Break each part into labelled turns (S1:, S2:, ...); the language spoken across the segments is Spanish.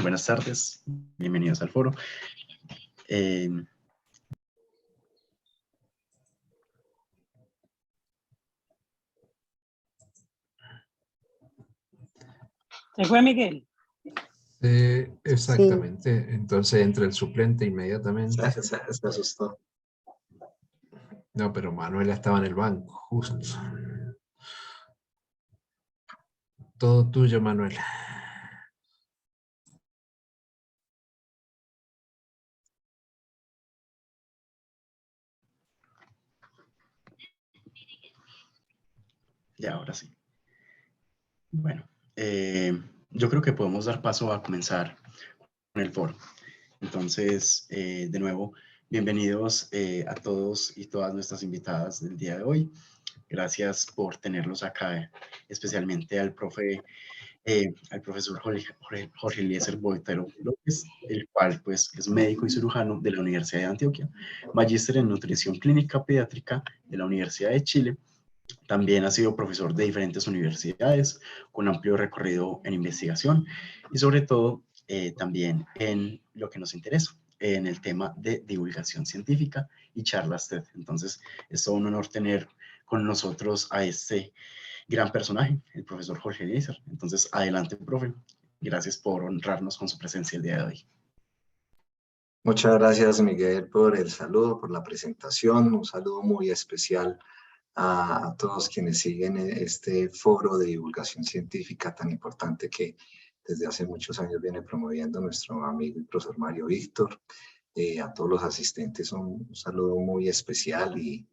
S1: Buenas tardes, bienvenidos al foro.
S2: ¿Se fue Miguel?
S3: Exactamente, sí. Entonces entra el suplente inmediatamente.
S4: Se asustó.
S3: No, pero Manuela estaba en el banco, justo. Todo tuyo, Manuela.
S1: Ya, ahora sí. Bueno, yo creo que podemos dar paso a comenzar con el foro. Entonces, de nuevo, bienvenidos a todos y todas nuestras invitadas del día de hoy. Gracias por tenerlos acá, especialmente al profesor Jorge Eliezer Boitero López, el cual pues es médico y cirujano de la Universidad de Antioquia, magíster en nutrición clínica pediátrica de la Universidad de Chile. También ha sido profesor de diferentes universidades con amplio recorrido en investigación y sobre todo también en lo que nos interesa, en el tema de divulgación científica y charlas TED. Entonces es todo un honor tener con nosotros a este gran personaje, el profesor Jorge Eliezer. Entonces adelante, profe. Gracias por honrarnos con su presencia el día de hoy.
S4: Muchas gracias, Miguel, por el saludo, por la presentación. Un saludo muy especial a todos quienes siguen este foro de divulgación científica tan importante que desde hace muchos años viene promoviendo nuestro amigo y profesor Mario Víctor. A todos los asistentes un saludo muy especial y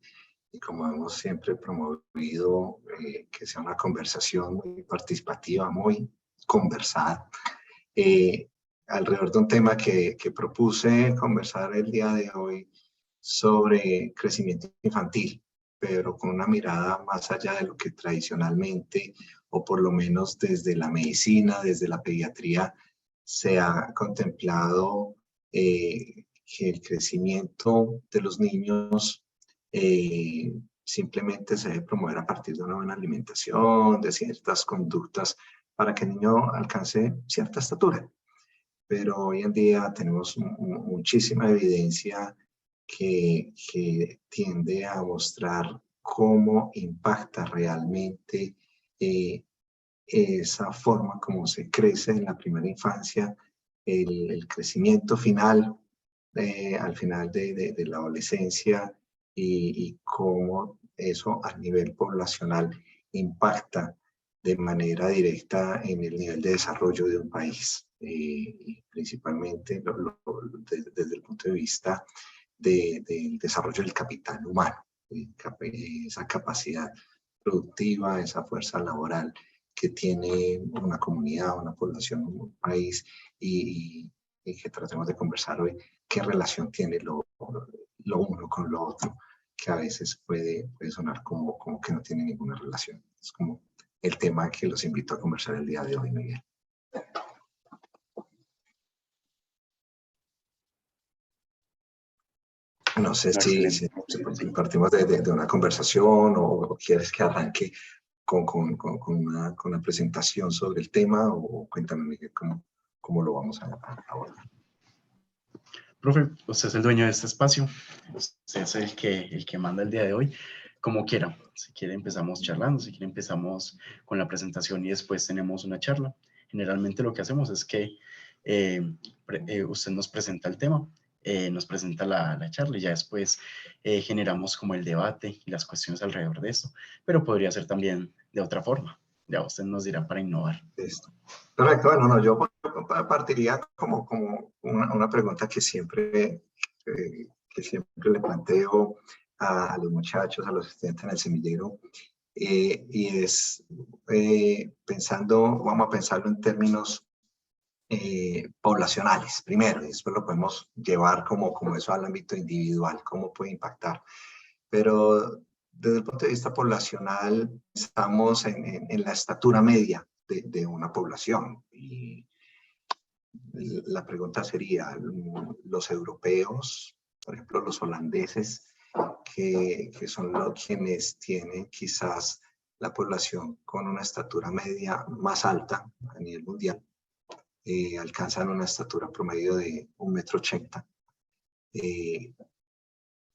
S4: como hemos siempre promovido, que sea una conversación muy participativa, muy conversada, alrededor de un tema que propuse conversar el día de hoy sobre crecimiento infantil, pero con una mirada más allá de lo que tradicionalmente, o por lo menos desde la medicina, desde la pediatría, se ha contemplado que el crecimiento de los niños simplemente se debe promover a partir de una buena alimentación, de ciertas conductas, para que el niño alcance cierta estatura. Pero hoy en día tenemos muchísima evidencia que tiende a mostrar cómo impacta realmente esa forma como se crece en la primera infancia, el crecimiento final, al final de la adolescencia y cómo eso a nivel poblacional impacta de manera directa en el nivel de desarrollo de un país, principalmente desde el punto de vista del desarrollo del capital humano, esa capacidad productiva, esa fuerza laboral que tiene una comunidad, una población, un país, y que tratemos de conversar hoy qué relación tiene lo uno con lo otro, que a veces puede sonar como que no tiene ninguna relación. Es como el tema que los invito a conversar el día de hoy, Miguel. No sé si partimos de una conversación o quieres que arranque con una presentación sobre el tema, o cuéntame, Miguel, cómo lo vamos a abordar.
S1: Profe, usted es el dueño de este espacio, usted es el que manda el día de hoy, como quiera. Si quiere empezamos charlando, si quiere empezamos con la presentación y después tenemos una charla. Generalmente lo que hacemos es que usted nos presenta el tema, nos presenta la charla y ya después generamos como el debate y las cuestiones alrededor de esto, pero podría ser también de otra forma. Ya usted nos dirá para innovar.
S4: Listo. Perfecto. Bueno, no, yo partiría como una pregunta que siempre le planteo a los muchachos, a los estudiantes en el semillero, y es vamos a pensarlo en términos poblacionales primero, y después lo podemos llevar como eso al ámbito individual, cómo puede impactar. Pero desde el punto de vista poblacional, estamos en la estatura media de una población. Y la pregunta sería, los europeos, por ejemplo, los holandeses, que son quienes tienen quizás la población con una estatura media más alta a nivel mundial, alcanzan una estatura promedio de 1,80 m.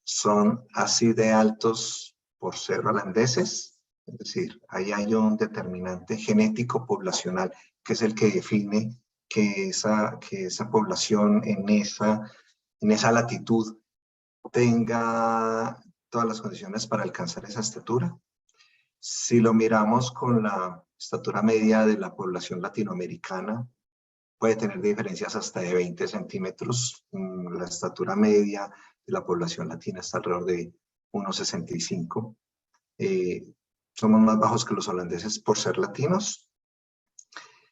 S4: Son así de altos por ser holandeses, es decir, ahí hay un determinante genético poblacional que es el que define que esa población en esa latitud tenga todas las condiciones para alcanzar esa estatura. Si lo miramos con la estatura media de la población latinoamericana, puede tener diferencias hasta de 20 centímetros. La estatura media de la población latina está alrededor de 1,65. Somos más bajos que los holandeses por ser latinos.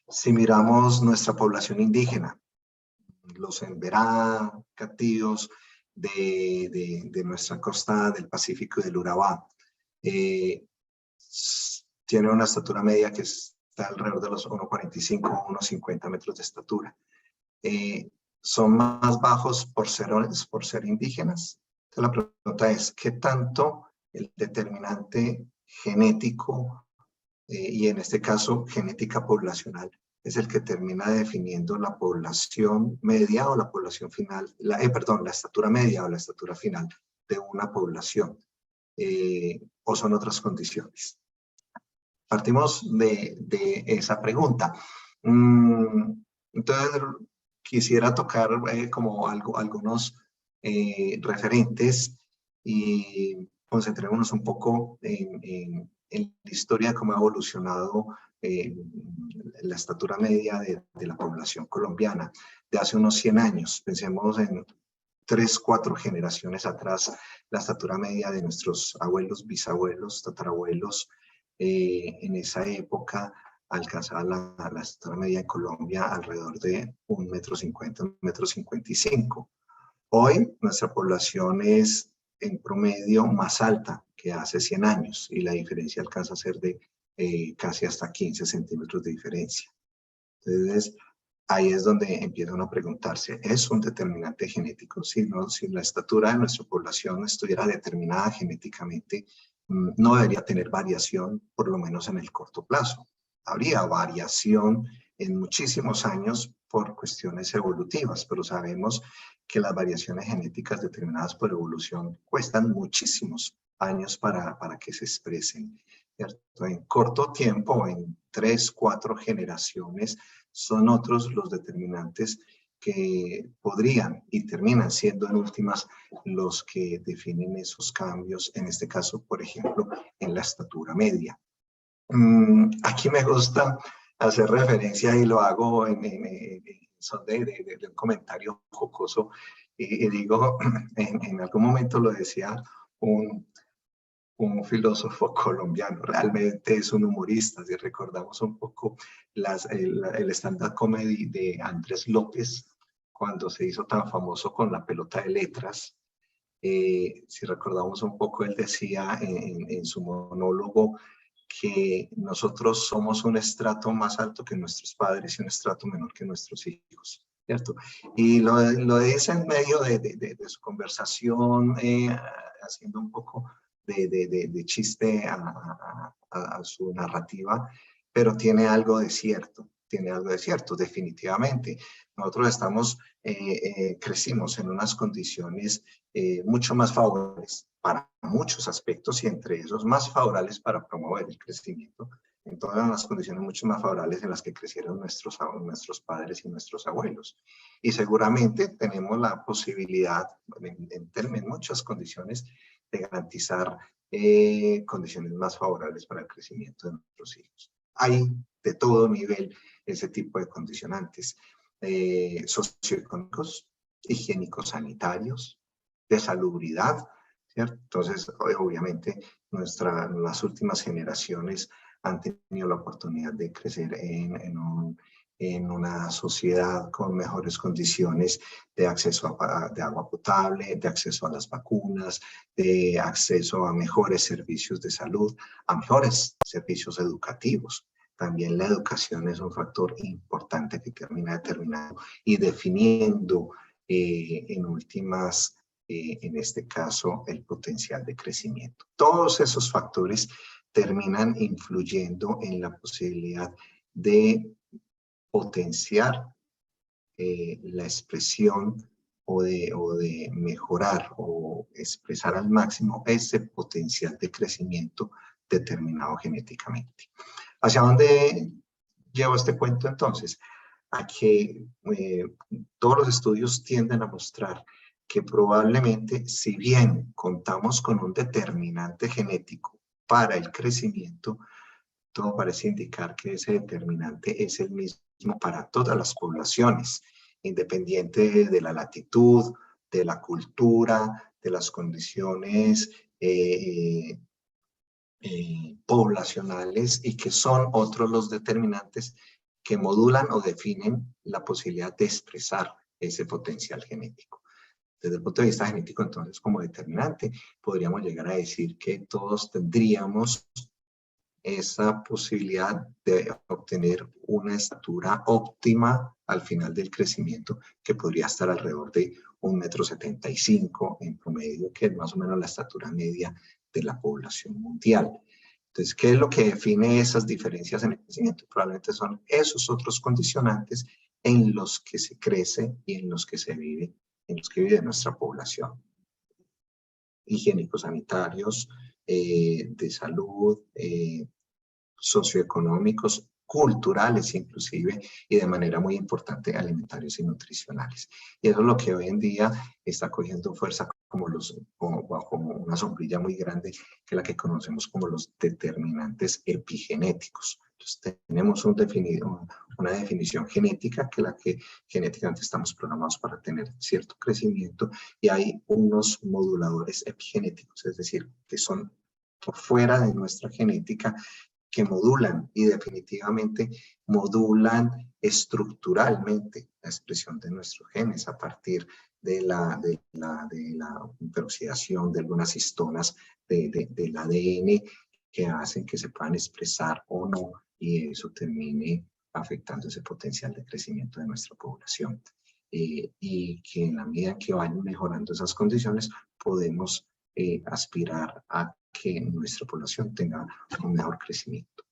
S4: Si miramos nuestra población indígena, los Emberá, catíos de nuestra costa del Pacífico y del Urabá, tiene una estatura media que está alrededor de los 1,45, 1,50 metros de estatura. Son más bajos por ser indígenas. Entonces la pregunta es, ¿qué tanto el determinante genético, y en este caso genética poblacional, es el que termina definiendo la población media o la población final, la estatura media o la estatura final de una población, o son otras condiciones? Partimos de esa pregunta. Entonces, quisiera tocar como algunos referentes y concentrémonos un poco en la historia de cómo ha evolucionado la estatura media de la población colombiana de hace unos 100 años. Pensemos en 3, 4 generaciones atrás, la estatura media de nuestros abuelos, bisabuelos, tatarabuelos, en esa época alcanzaba la estatura media en Colombia alrededor de 1,50 m, 1,55 m. Hoy nuestra población es en promedio más alta que hace 100 años y la diferencia alcanza a ser de casi hasta 15 centímetros de diferencia. Entonces, ahí es donde empiezan a preguntarse, ¿es un determinante genético? Si la estatura de nuestra población estuviera determinada genéticamente, no debería tener variación, por lo menos en el corto plazo. Habría variación en muchísimos años por cuestiones evolutivas, pero sabemos que las variaciones genéticas determinadas por evolución cuestan muchísimos años para que se expresen, ¿cierto? En corto tiempo, en 3, 4 generaciones, son otros los determinantes que podrían y terminan siendo en últimas los que definen esos cambios, en este caso, por ejemplo, en la estatura media. Aquí me gusta hacer referencia y lo hago en son de un comentario jocoso y digo, en algún momento lo decía un filósofo colombiano, realmente es un humorista. Si recordamos un poco el stand-up comedy de Andrés López, cuando se hizo tan famoso con la pelota de letras, si recordamos un poco, él decía en su monólogo que nosotros somos un estrato más alto que nuestros padres y un estrato menor que nuestros hijos, ¿cierto? Y lo dice en medio de su conversación, haciendo un poco de chiste a su narrativa, pero tiene algo de cierto, definitivamente. Nosotros crecimos en unas condiciones mucho más favorables para muchos aspectos y entre esos más favorables para promover el crecimiento, en todas las condiciones mucho más favorables en las que crecieron nuestros padres y nuestros abuelos. Y seguramente tenemos la posibilidad, en muchas condiciones, de garantizar condiciones más favorables para el crecimiento de nuestros hijos. Hay de todo nivel ese tipo de condicionantes socioeconómicos, higiénicos sanitarios, de salubridad, ¿cierto? Entonces, obviamente, las últimas generaciones han tenido la oportunidad de crecer en una sociedad con mejores condiciones de acceso de agua potable, de acceso a las vacunas, de acceso a mejores servicios de salud, a mejores servicios educativos. También la educación es un factor importante que termina determinando y definiendo en últimas, en este caso, el potencial de crecimiento. Todos esos factores terminan influyendo en la posibilidad de potenciar la expresión o de mejorar o expresar al máximo ese potencial de crecimiento determinado genéticamente. ¿Hacia dónde llevo este cuento entonces? A que todos los estudios tienden a mostrar que probablemente, si bien contamos con un determinante genético para el crecimiento, todo parece indicar que ese determinante es el mismo para todas las poblaciones, independiente de la latitud, de la cultura, de las condiciones poblacionales, y que son otros los determinantes que modulan o definen la posibilidad de expresar ese potencial genético. Desde el punto de vista genético, entonces, como determinante, podríamos llegar a decir que todos tendríamos esa posibilidad de obtener una estatura óptima al final del crecimiento, que podría estar alrededor de 1,75 m en promedio, que es más o menos la estatura media de la población mundial. Entonces, ¿qué es lo que define esas diferencias en el crecimiento? Probablemente son esos otros condicionantes en los que se crece y en los que se vive, en los que vive nuestra población. Higiénicos, sanitarios, de salud, socioeconómicos, culturales inclusive, y de manera muy importante alimentarios y nutricionales. Y eso es lo que hoy en día está cogiendo fuerza como una sombrilla muy grande, que la que conocemos como los determinantes epigenéticos. Entonces tenemos una definición genética, que la que genéticamente estamos programados para tener cierto crecimiento, y hay unos moduladores epigenéticos, es decir, que son por fuera de nuestra genética, que modulan, y definitivamente modulan estructuralmente la expresión de nuestros genes a partir de la peroxidación de algunas histonas del ADN, que hacen que se puedan expresar o no, y eso termine afectando ese potencial de crecimiento de nuestra población. Y que en la medida que vayan mejorando esas condiciones, podemos aspirar a que nuestra población tenga un mejor crecimiento.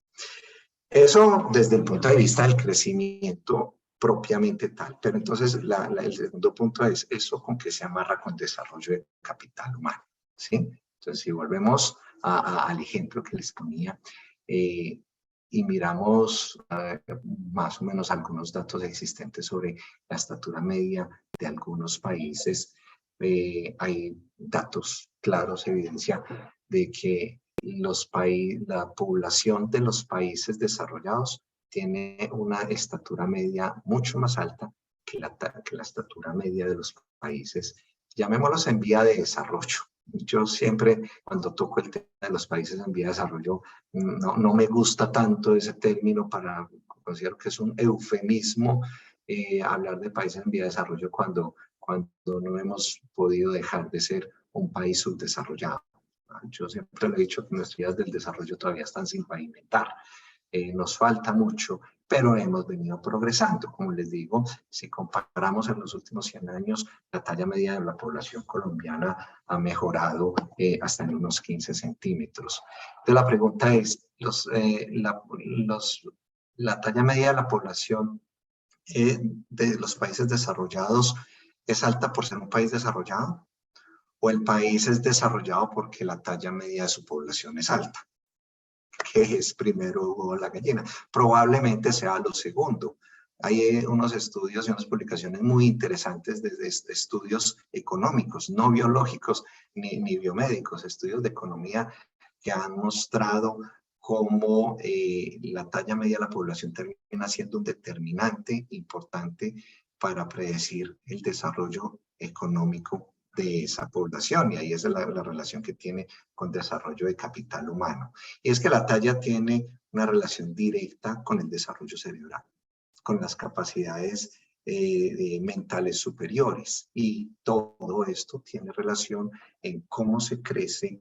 S4: Eso desde el punto de vista del crecimiento propiamente tal. Pero entonces el segundo punto es eso con que se amarra con desarrollo de capital humano, ¿sí? Entonces, si volvemos al ejemplo que les ponía, y miramos más o menos algunos datos existentes sobre la estatura media de algunos países, hay datos claros, evidencia de que la población de los países desarrollados tiene una estatura media mucho más alta que la estatura media de los países, llamémoslos en vía de desarrollo. Yo siempre, cuando toco el tema de los países en vía de desarrollo, no me gusta tanto ese término, considero que es un eufemismo hablar de países en vía de desarrollo cuando no hemos podido dejar de ser un país subdesarrollado. Yo siempre le he dicho que nuestras vías del desarrollo todavía están sin pavimentar. Nos falta mucho, pero hemos venido progresando. Como les digo, si comparamos en los últimos 100 años, la talla media de la población colombiana ha mejorado hasta en unos 15 centímetros. Entonces la pregunta es, ¿la talla media de la población de los países desarrollados es alta por ser un país desarrollado? ¿O el país es desarrollado porque la talla media de su población es alta? ¿Qué es primero o la gallina? Probablemente sea lo segundo. Hay unos estudios y unas publicaciones muy interesantes desde estudios económicos, no biológicos ni biomédicos, estudios de economía, que han mostrado cómo la talla media de la población termina siendo un determinante importante para predecir el desarrollo económico de esa población, y ahí es la relación que tiene con desarrollo de capital humano. Y es que la talla tiene una relación directa con el desarrollo cerebral, con las capacidades mentales superiores, y todo esto tiene relación en cómo se crece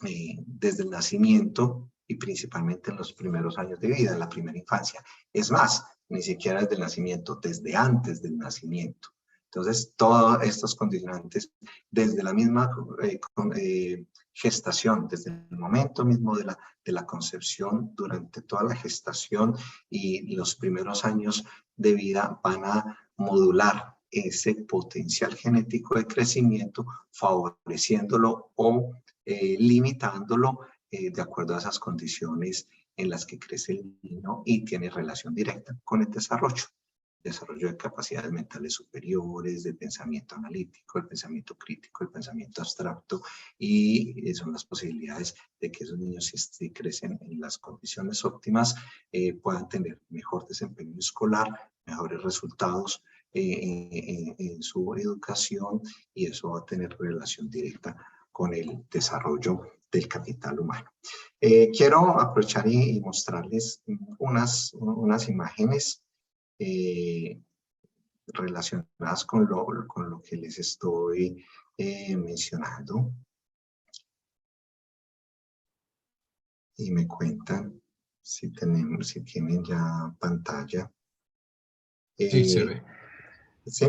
S4: desde el nacimiento, y principalmente en los primeros años de vida, en la primera infancia. Es más, ni siquiera desde el nacimiento, desde antes del nacimiento. Entonces, todos estos condicionantes, desde la misma gestación, desde el momento mismo de la concepción, durante toda la gestación y los primeros años de vida, van a modular ese potencial genético de crecimiento, favoreciéndolo o limitándolo de acuerdo a esas condiciones en las que crece el niño y tiene relación directa con el desarrollo de capacidades mentales superiores, de pensamiento analítico, el pensamiento crítico, el pensamiento abstracto, y son las posibilidades de que esos niños, si crecen en las condiciones óptimas, puedan tener mejor desempeño escolar, mejores resultados en su educación, y eso va a tener relación directa con el desarrollo del capital humano. Quiero aprovechar y mostrarles unas imágenes relacionadas con lo que les estoy mencionando. Y me cuentan si tienen ya pantalla.
S3: Sí, se ve.
S4: ¿Sí?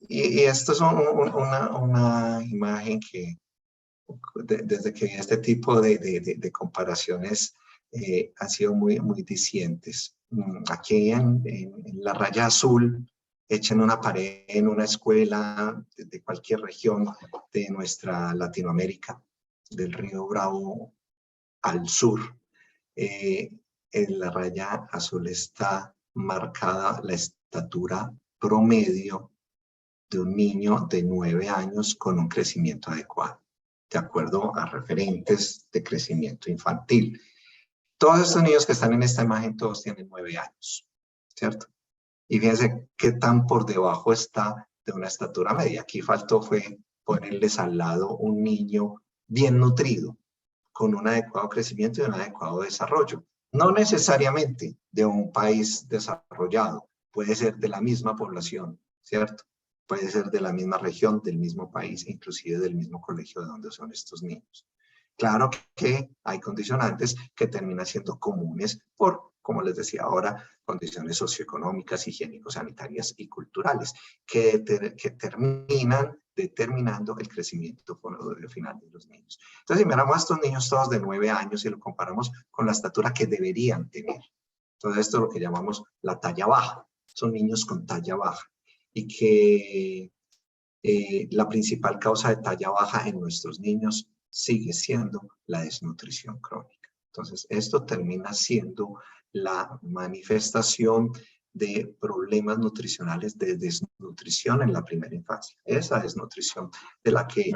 S4: Y esto es una imagen que desde que este tipo de comparaciones han sido muy dicientes. Aquí en la raya azul, hecha en una pared, en una escuela de cualquier región de nuestra Latinoamérica, del río Bravo al sur. En la raya azul está marcada la estatura promedio de un niño de 9 años con un crecimiento adecuado, de acuerdo a referentes de crecimiento infantil. Todos estos niños que están en esta imagen, todos tienen 9 años, ¿cierto? Y fíjense qué tan por debajo está de una estatura media. Aquí faltó fue ponerles al lado un niño bien nutrido, con un adecuado crecimiento y un adecuado desarrollo. No necesariamente de un país desarrollado, puede ser de la misma población, ¿cierto? Puede ser de la misma región, del mismo país, inclusive del mismo colegio de donde son estos niños. Claro que hay condicionantes que terminan siendo comunes por, como les decía ahora, condiciones socioeconómicas, higiénico-sanitarias y culturales que terminan determinando el crecimiento final de los niños. Entonces, si miramos a estos niños todos de 9 años y lo comparamos con la estatura que deberían tener, entonces esto es lo que llamamos la talla baja. Son niños con talla baja y que la principal causa de talla baja en nuestros niños sigue siendo la desnutrición crónica. Entonces, esto termina siendo la manifestación de problemas nutricionales de desnutrición en la primera infancia. Esa desnutrición de la que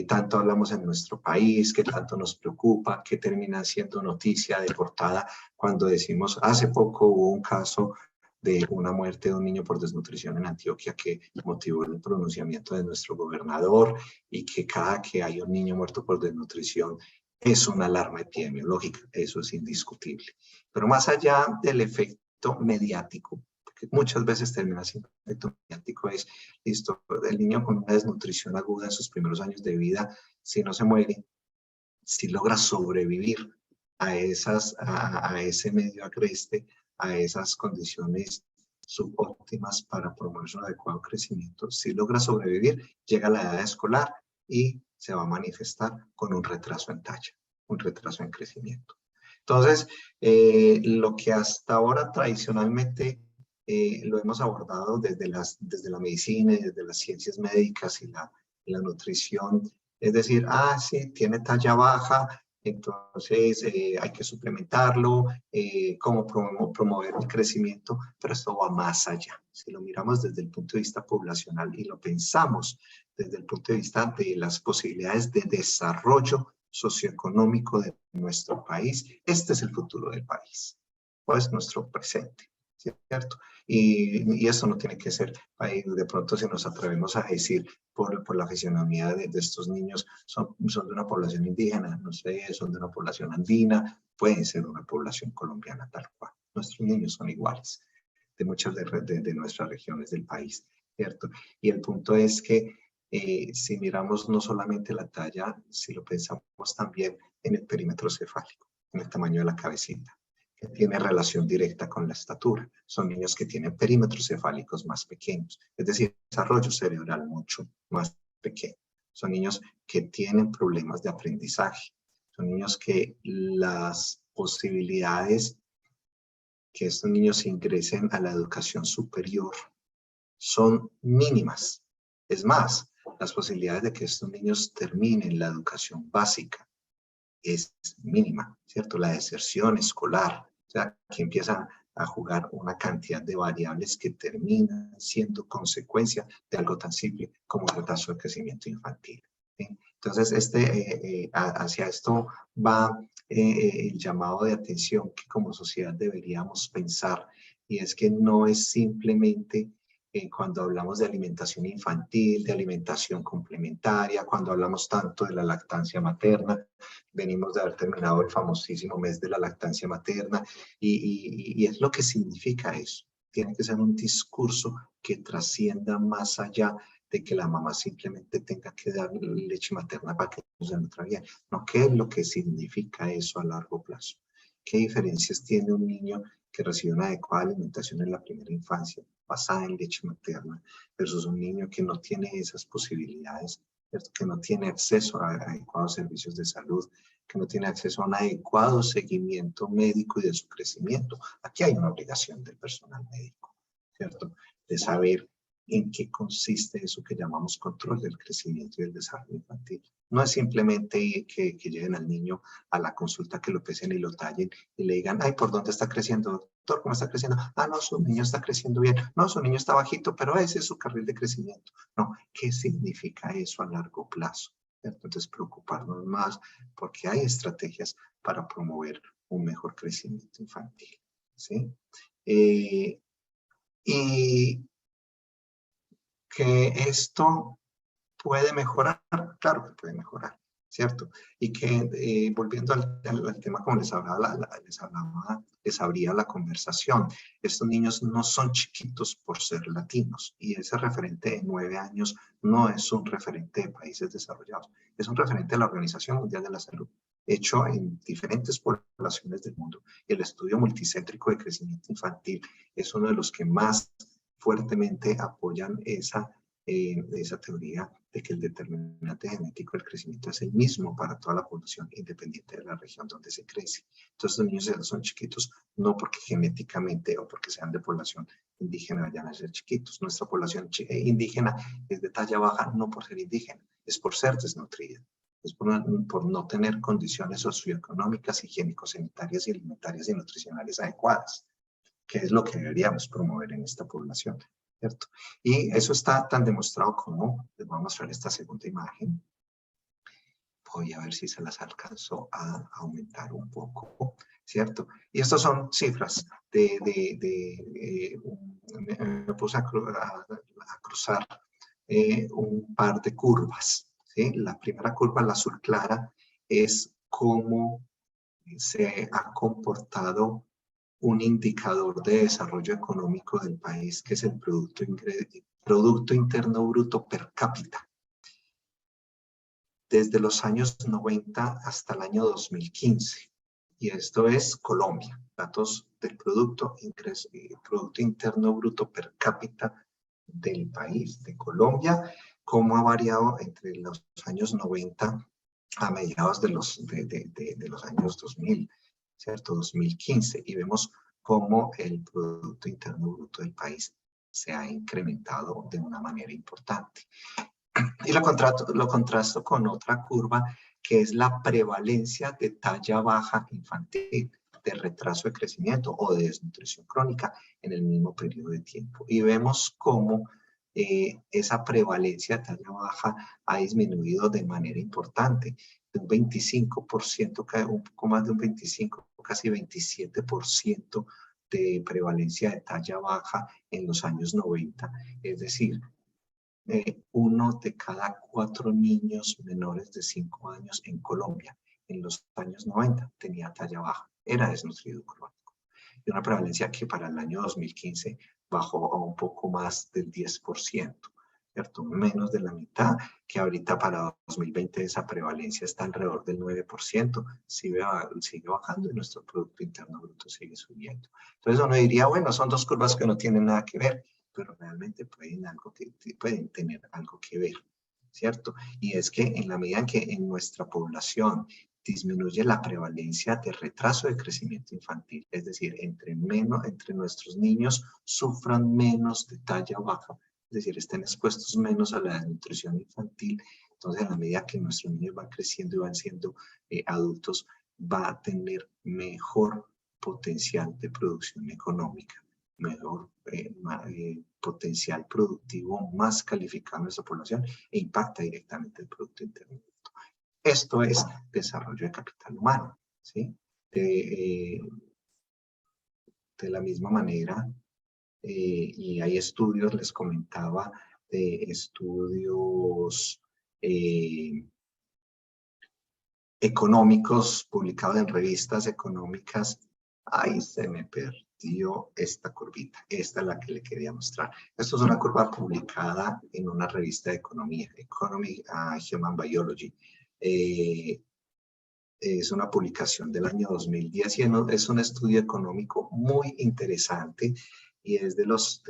S4: tanto hablamos en nuestro país, que tanto nos preocupa, que termina siendo noticia de portada cuando decimos, hace poco hubo un caso de una muerte de un niño por desnutrición en Antioquia que motivó el pronunciamiento de nuestro gobernador, y que cada que hay un niño muerto por desnutrición es una alarma epidemiológica, eso es indiscutible. Pero más allá del efecto mediático, que muchas veces termina siendo efecto mediático, es, listo, el niño con una desnutrición aguda en sus primeros años de vida, si no se muere, si logra sobrevivir a ese medio agreste, a esas condiciones subóptimas para promover su adecuado crecimiento, si logra sobrevivir, llega a la edad escolar y se va a manifestar con un retraso en talla, un retraso en crecimiento. Entonces, lo que hasta ahora tradicionalmente lo hemos abordado desde la medicina y desde las ciencias médicas y la nutrición, es decir, sí, tiene talla baja, entonces hay que suplementarlo, cómo promover el crecimiento, pero esto va más allá. Si lo miramos desde el punto de vista poblacional y lo pensamos desde el punto de vista de las posibilidades de desarrollo socioeconómico de nuestro país, este es el futuro del país, pues nuestro presente, ¿cierto? Y eso no tiene que ser, de pronto si nos atrevemos a decir por la fisionomía de estos niños, son de una población indígena, no sé, son de una población andina, pueden ser una población colombiana tal cual. Nuestros niños son iguales de muchas de nuestras regiones del país, ¿cierto? Y el punto es que si miramos no solamente la talla, si lo pensamos también en el perímetro cefálico, en el tamaño de la cabecita, que tiene relación directa con la estatura. Son niños que tienen perímetros cefálicos más pequeños, es decir, desarrollo cerebral mucho más pequeño. Son niños que tienen problemas de aprendizaje. Son niños que las posibilidades que estos niños ingresen a la educación superior son mínimas. Es más, las posibilidades de que estos niños terminen la educación básica es mínima, ¿cierto? La deserción escolar, o sea, que empiezan a jugar una cantidad de variables que terminan siendo consecuencia de algo tan simple como el retraso de crecimiento infantil, ¿sí? Entonces, hacia esto va el llamado de atención que como sociedad deberíamos pensar, y es que no es simplemente cuando hablamos de alimentación infantil, de alimentación complementaria, cuando hablamos tanto de la lactancia materna. Venimos de haber terminado el famosísimo mes de la lactancia materna y es lo que significa eso. Tiene que ser un discurso que trascienda más allá de que la mamá simplemente tenga que dar leche materna para que se nutra bien. No, ¿qué es lo que significa eso a largo plazo? ¿Qué diferencias tiene un niño que recibe una adecuada alimentación en la primera infancia, basada en leche materna, versus un niño que no tiene esas posibilidades, que no tiene acceso a adecuados servicios de salud, que no tiene acceso a un adecuado seguimiento médico y de su crecimiento? Aquí hay una obligación del personal médico, ¿cierto? De saber en qué consiste eso que llamamos control del crecimiento y del desarrollo infantil. No es simplemente que lleven al niño a la consulta, que lo pesen y lo tallen y le digan, ay, ¿por dónde está creciendo, doctor? ¿Cómo está creciendo? Ah, no, su niño está creciendo bien. No, su niño está bajito, pero ese es su carril de crecimiento. No, ¿qué significa eso a largo plazo? Entonces, preocuparnos más porque hay estrategias para promover un mejor crecimiento infantil, ¿sí? Y que esto puede mejorar, claro que puede mejorar, ¿cierto? Y que volviendo al tema como les abría la conversación, estos niños no son chiquitos por ser latinos, y ese referente de 9 años no es un referente de países desarrollados, es un referente de la Organización Mundial de la Salud, hecho en diferentes poblaciones del mundo. Y el estudio multicéntrico de crecimiento infantil es uno de los que más fuertemente apoyan esa teoría de que el determinante genético del crecimiento es el mismo para toda la población, independiente de la región donde se crece. Entonces los niños son chiquitos no porque genéticamente o porque sean de población indígena vayan a ser chiquitos. Nuestra población indígena es de talla baja no por ser indígena, es por ser desnutrida. Es por no tener condiciones socioeconómicas, higiénico-sanitarias y alimentarias y nutricionales adecuadas, que es lo que deberíamos promover en esta población, ¿cierto? Y eso está tan demostrado como, les voy a mostrar esta segunda imagen. Voy a ver si se las alcanzó a aumentar un poco, ¿cierto? Y estas son cifras me puse a cruzar un par de curvas, ¿sí? La primera curva, la azul clara, es cómo se ha comportado un indicador de desarrollo económico del país, que es el Producto Interno Bruto per cápita. Desde los años 90 hasta el año 2015. Y esto es Colombia. Datos del Producto Interno Bruto per cápita del país, de Colombia, cómo ha variado entre los años 90 a mediados de los años 2000, ¿cierto? 2015. Y vemos cómo el Producto Interno Bruto del país se ha incrementado de una manera importante. Y lo contrasto con otra curva que es la prevalencia de talla baja infantil, de retraso de crecimiento o de desnutrición crónica en el mismo periodo de tiempo. Y vemos cómo esa prevalencia de talla baja ha disminuido de manera importante, de un 25%, un poco más de un 25%, casi 27% de prevalencia de talla baja en los años 90. Es decir, 1 de cada 4 niños menores de 5 años en Colombia en los años 90 tenía talla baja, era desnutrido crónico. Y una prevalencia que para el año 2015 bajó a un poco más del 10%, ¿cierto? Menos de la mitad, que ahorita para 2020 esa prevalencia está alrededor del 9%, sigue bajando y nuestro Producto Interno Bruto sigue subiendo. Entonces uno diría, bueno, son dos curvas que no tienen nada que ver, pero realmente pueden tener algo que ver, ¿cierto? Y es que en la medida en que en nuestra población disminuye la prevalencia de retraso de crecimiento infantil, es decir, entre nuestros niños sufran menos de talla baja, es decir, estén expuestos menos a la desnutrición infantil. Entonces, a la medida que nuestros niños van creciendo y van siendo adultos, va a tener mejor potencial de producción económica, mejor potencial productivo, más calificado en nuestra población e impacta directamente el Producto Interno Bruto. Esto es desarrollo de capital humano, ¿sí? De la misma manera, y hay estudios, les comentaba, de estudios económicos publicados en revistas económicas. Ahí se me perdió esta curvita. Esta es la que le quería mostrar. Esto es una curva publicada en una revista de economía, Economy Human Biology. Es una publicación del año 2010 y es un estudio económico muy interesante y es de los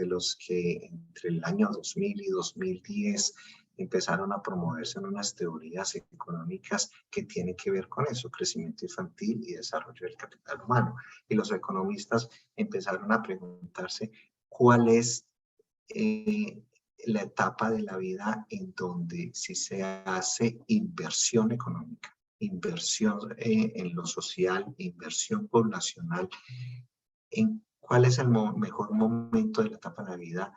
S4: que entre el año 2000 y 2010 empezaron a promoverse en unas teorías económicas que tienen que ver con eso, crecimiento infantil y desarrollo del capital humano. Y los economistas empezaron a preguntarse cuál es la etapa de la vida en donde si se hace inversión económica, inversión en lo social, inversión poblacional, en cuál es el mejor momento de la etapa de la vida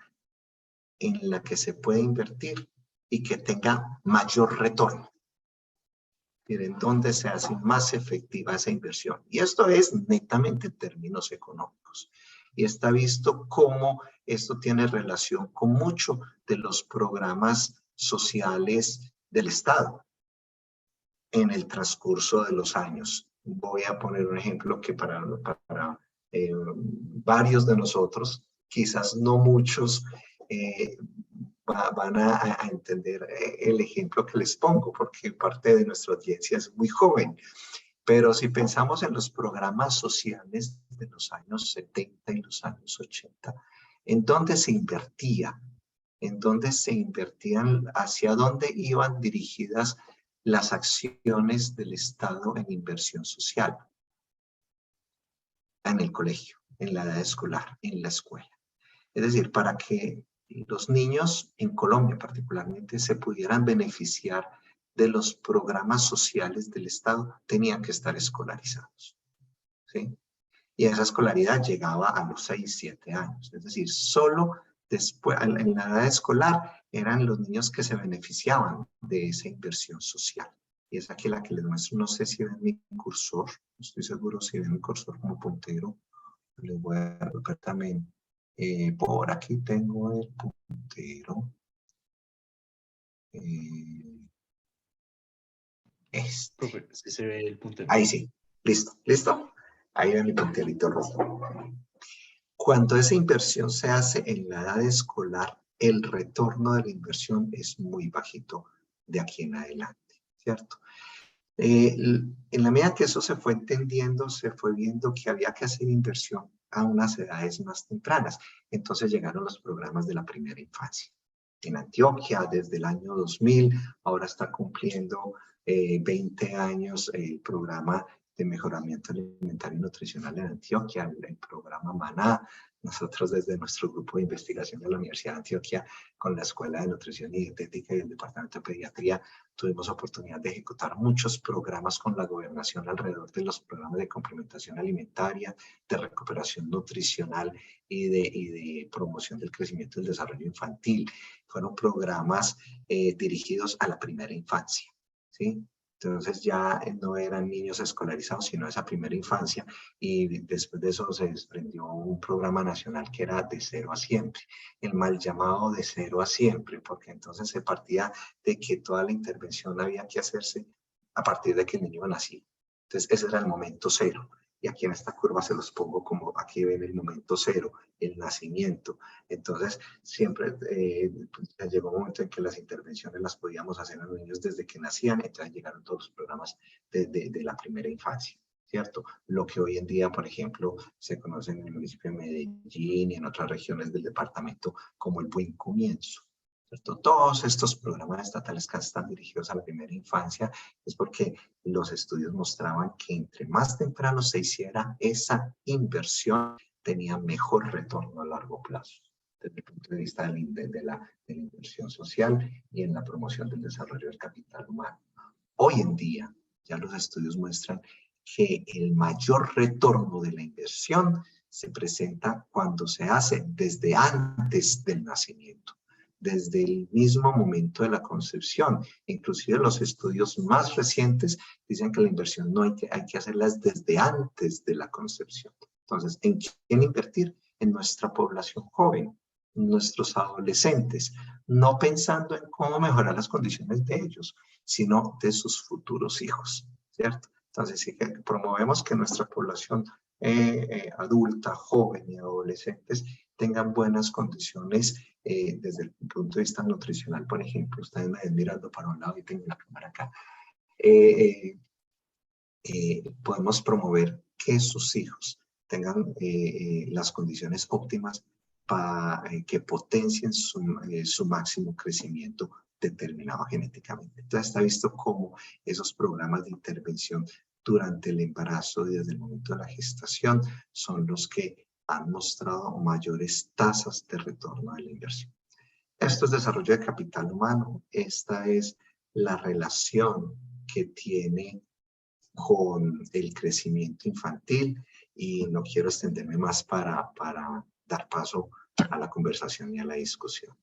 S4: en la que se puede invertir y que tenga mayor retorno. En dónde se hace más efectiva esa inversión. Y esto es netamente en términos económicos. Y está visto cómo esto tiene relación con muchos de los programas sociales del Estado en el transcurso de los años. Voy a poner un ejemplo que para varios de nosotros, quizás no muchos, van a entender el ejemplo que les pongo, porque parte de nuestra audiencia es muy joven. Pero si pensamos en los programas sociales de los años 70 y los años 80, ¿en dónde se invertía? ¿En dónde se invertían? ¿Hacia dónde iban dirigidas las acciones del Estado en inversión social? En el colegio, en la edad escolar, en la escuela. Es decir, para que los niños en Colombia particularmente se pudieran beneficiar de los programas sociales del Estado, tenían que estar escolarizados, ¿sí? Y esa escolaridad llegaba a los 6, 7 años. Es decir, solo después, en la edad escolar, eran los niños que se beneficiaban de esa inversión social. Y es aquí la que les muestro. No sé si ven mi cursor, no estoy seguro si ven mi cursor como puntero. Les voy a ver también. Por aquí tengo el puntero.
S1: Profe, sí se ve el puntero.
S4: Ahí sí. Listo, listo. Ahí va mi punterito rojo. Cuando esa inversión se hace en la edad escolar, el retorno de la inversión es muy bajito de aquí en adelante, ¿cierto? En la medida que eso se fue entendiendo, se fue viendo que había que hacer inversión a unas edades más tempranas. Entonces llegaron los programas de la primera infancia. En Antioquia, desde el año 2000, ahora está cumpliendo 20 años el programa de mejoramiento alimentario y nutricional en Antioquia, el programa MANA. Nosotros desde nuestro grupo de investigación de la Universidad de Antioquia, con la Escuela de Nutrición y Dietética y el Departamento de Pediatría, tuvimos oportunidad de ejecutar muchos programas con la gobernación alrededor de los programas de complementación alimentaria, de recuperación nutricional y de promoción del crecimiento y el desarrollo infantil. Fueron programas dirigidos a la primera infancia, ¿sí? Entonces ya no eran niños escolarizados, sino esa primera infancia, y después de eso se desprendió un programa nacional que era de 0 a siempre, el mal llamado de 0 a siempre, porque entonces se partía de que toda la intervención había que hacerse a partir de que el niño nacía. Entonces ese era el momento cero. Y aquí en esta curva se los pongo como aquí ven el momento cero, el nacimiento. Entonces siempre llegó un momento en que las intervenciones las podíamos hacer a los niños desde que nacían, entonces llegaron todos los programas de la primera infancia, ¿cierto? Lo que hoy en día, por ejemplo, se conoce en el municipio de Medellín y en otras regiones del departamento como el Buen Comienzo, ¿cierto? Todos estos programas estatales que están dirigidos a la primera infancia es porque los estudios mostraban que entre más temprano se hiciera esa inversión, tenía mejor retorno a largo plazo, desde el punto de vista de la inversión social y en la promoción del desarrollo del capital humano. Hoy en día, ya los estudios muestran que el mayor retorno de la inversión se presenta cuando se hace desde antes del nacimiento, desde el mismo momento de la concepción. Inclusive los estudios más recientes dicen que la inversión no hay que hacerlas desde antes de la concepción. Entonces, ¿en quién invertir? En nuestra población joven, en nuestros adolescentes, no pensando en cómo mejorar las condiciones de ellos, sino de sus futuros hijos, ¿cierto? Entonces, sí que promovemos que nuestra población adulta, joven y adolescentes tengan buenas condiciones desde el punto de vista nutricional, por ejemplo. Ustedes me ven mirando para un lado y tengo la cámara acá. Podemos promover que sus hijos tengan las condiciones óptimas para que potencien su máximo crecimiento determinado genéticamente. Entonces está visto cómo esos programas de intervención durante el embarazo y desde el momento de la gestación son los que han mostrado mayores tasas de retorno de la inversión. Esto es desarrollo de capital humano. Esta es la relación que tiene con el crecimiento infantil y no quiero extenderme más para dar paso a la conversación y a la discusión.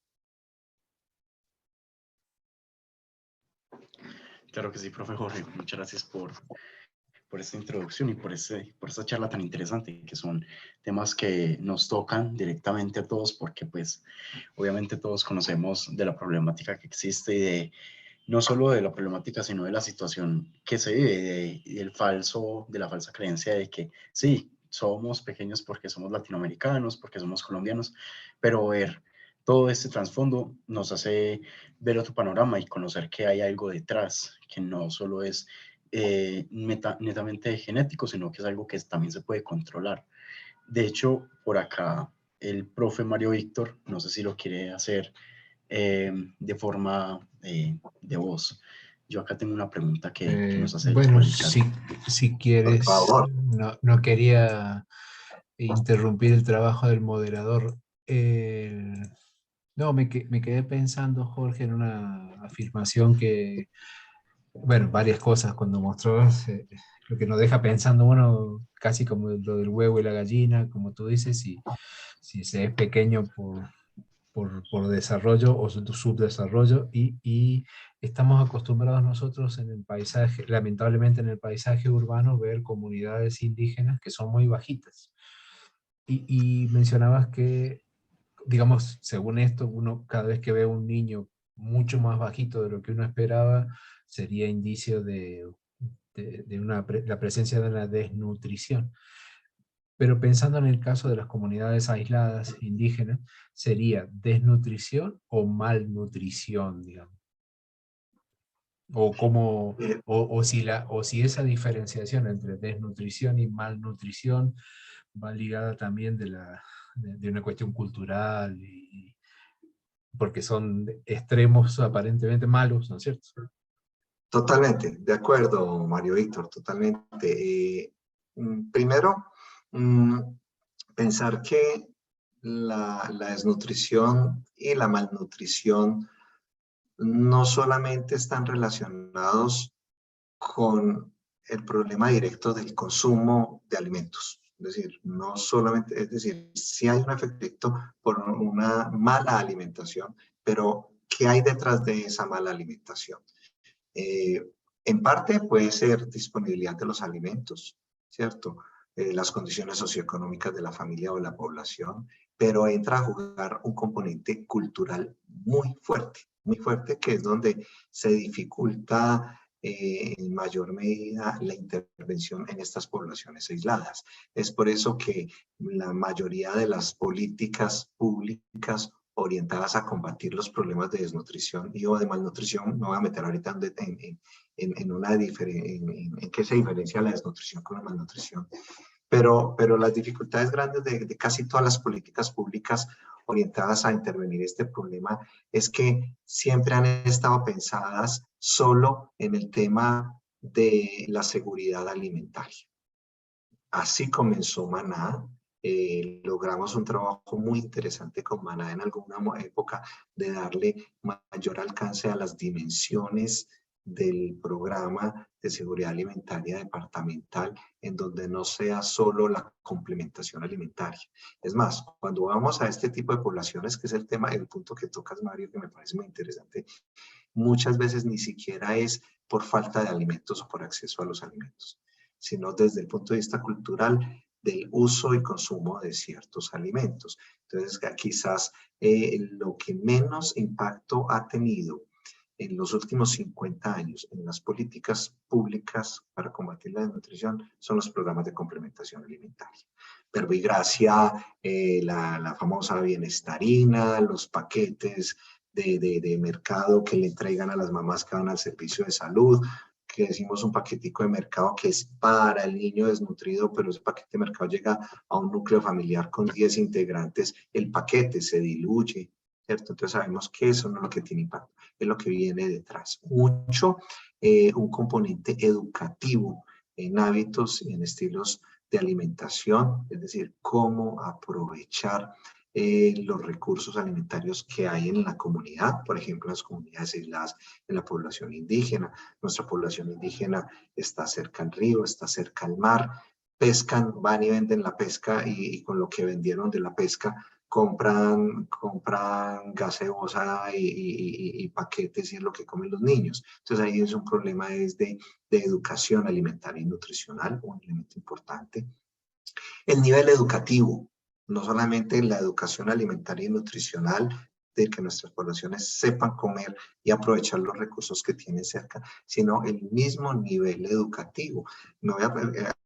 S1: Claro que sí, profe Jorge. Muchas gracias por esta introducción y por esta charla tan interesante, que son temas que nos tocan directamente a todos, porque pues obviamente todos conocemos de la problemática que existe y de no solo de la problemática, sino de la situación que se vive, de la falsa creencia de que sí, somos pequeños porque somos latinoamericanos, porque somos colombianos, pero ver todo este trasfondo nos hace ver otro panorama y conocer que hay algo detrás, que no solo es netamente genético, sino que es algo que también se puede controlar. De hecho, por acá el profe Mario Víctor, no sé si lo quiere hacer de forma de voz. Yo acá tengo una pregunta que nos hace
S3: Bueno,
S1: por el chat.
S3: si
S4: Por
S3: quieres,
S4: favor.
S3: no quería interrumpir el trabajo del moderador. No, me quedé pensando, Jorge, en una afirmación que, bueno, varias cosas cuando mostró, lo que nos deja pensando uno, casi como lo del huevo y la gallina, como tú dices, si se es pequeño por desarrollo o subdesarrollo, y estamos acostumbrados nosotros en el paisaje, lamentablemente en el paisaje urbano, ver comunidades indígenas que son muy bajitas. Y mencionabas que, digamos, según esto, uno cada vez que ve a un niño mucho más bajito de lo que uno esperaba, sería indicio de la presencia de una desnutrición. Pero pensando en el caso de las comunidades aisladas indígenas, ¿sería desnutrición o malnutrición, digamos? O, cómo, o si esa diferenciación entre desnutrición y malnutrición va ligada también de una cuestión cultural, porque son extremos aparentemente malos, ¿no es cierto?
S4: Totalmente, de acuerdo, Mario Víctor, totalmente. Primero, pensar que la desnutrición y la malnutrición no solamente están relacionados con el problema directo del consumo de alimentos. Es decir, no solamente, es decir, sí hay un efecto por una mala alimentación, pero ¿qué hay detrás de esa mala alimentación? En parte puede ser disponibilidad de los alimentos, ¿cierto? Las condiciones socioeconómicas de la familia o la población, pero entra a jugar un componente cultural muy fuerte, que es donde se dificulta en mayor medida la intervención en estas poblaciones aisladas. Es por eso que la mayoría de las políticas públicas orientadas a combatir los problemas de desnutrición y o de malnutrición, me voy a meter ahorita en qué se diferencia la desnutrición con la malnutrición, pero las dificultades grandes de casi todas las políticas públicas orientadas a intervenir este problema es que siempre han estado pensadas solo en el tema de la seguridad alimentaria. Así comenzó Maná. Logramos un trabajo muy interesante con Maná en alguna época de darle mayor alcance a las dimensiones del programa de seguridad alimentaria departamental, en donde no sea solo la complementación alimentaria. Es más, cuando vamos a este tipo de poblaciones, que es el tema, el punto que tocas, Mario, que me parece muy interesante, muchas veces ni siquiera es por falta de alimentos o por acceso a los alimentos, sino desde el punto de vista cultural del uso y consumo de ciertos alimentos. Entonces, quizás lo que menos impacto ha tenido en los últimos 50 años en las políticas públicas para combatir la desnutrición son los programas de complementación alimentaria. Verbigracia, la famosa bienestarina, los paquetes de mercado que le entregan a las mamás que van al servicio de salud, que decimos un paquetico de mercado que es para el niño desnutrido, pero ese paquete de mercado llega a un núcleo familiar con 10 integrantes, el paquete se diluye, ¿cierto? Entonces sabemos que eso no es lo que tiene impacto, es lo que viene detrás. Mucho un componente educativo en hábitos y en estilos de alimentación, es decir, cómo aprovechar los recursos alimentarios que hay en la comunidad, por ejemplo, en las comunidades aisladas, en la población indígena. Nuestra población indígena está cerca al río, está cerca al mar, pescan, van y venden la pesca y con lo que vendieron de la pesca compran gaseosa y paquetes y es lo que comen los niños. Entonces ahí es un problema de educación alimentaria y nutricional, un elemento importante. El nivel educativo, no solamente la educación alimentaria y nutricional, de que nuestras poblaciones sepan comer y aprovechar los recursos que tienen cerca, sino el mismo nivel educativo. Me voy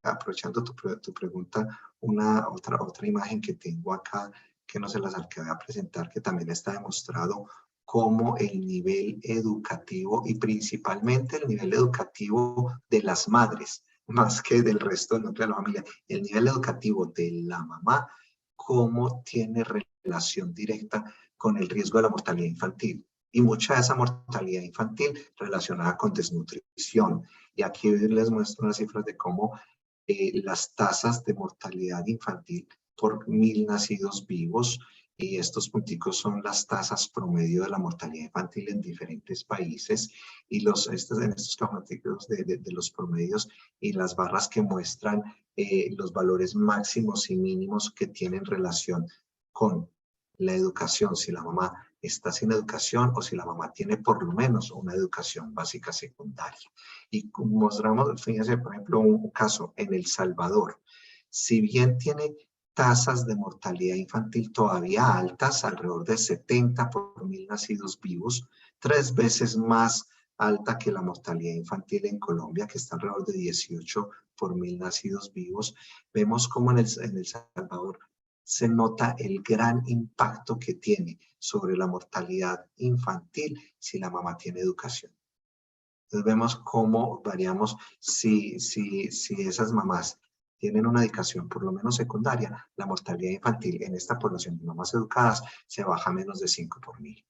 S4: aprovechando tu pregunta, otra imagen que tengo acá, que no se las alcancé a presentar, que también está demostrado cómo el nivel educativo y principalmente el nivel educativo de las madres, más que del resto del núcleo de la familia, el nivel educativo de la mamá, cómo tiene relación directa con el riesgo de la mortalidad infantil. Y mucha de esa mortalidad infantil relacionada con desnutrición. Y aquí les muestro unas cifras de cómo las tasas de mortalidad infantil por 1000 nacidos vivos, y estos punticos son las tasas promedio de la mortalidad infantil en diferentes países, y en estos punticos de los promedios y las barras que muestran los valores máximos y mínimos que tienen relación con la educación, si la mamá está sin educación o si la mamá tiene por lo menos una educación básica secundaria. Y mostramos, fíjense, por ejemplo, un caso en El Salvador. Si bien tiene tasas de mortalidad infantil todavía altas, alrededor de 70 por 1000 nacidos vivos, 3 veces más alta que la mortalidad infantil en Colombia, que está alrededor de 18 por 1000 nacidos vivos, vemos como en El Salvador se nota el gran impacto que tiene sobre la mortalidad infantil si la mamá tiene educación. Entonces vemos cómo variamos si esas mamás tienen una educación por lo menos secundaria, la mortalidad infantil en esta población de mamás educadas se baja a menos de 5 por 1000,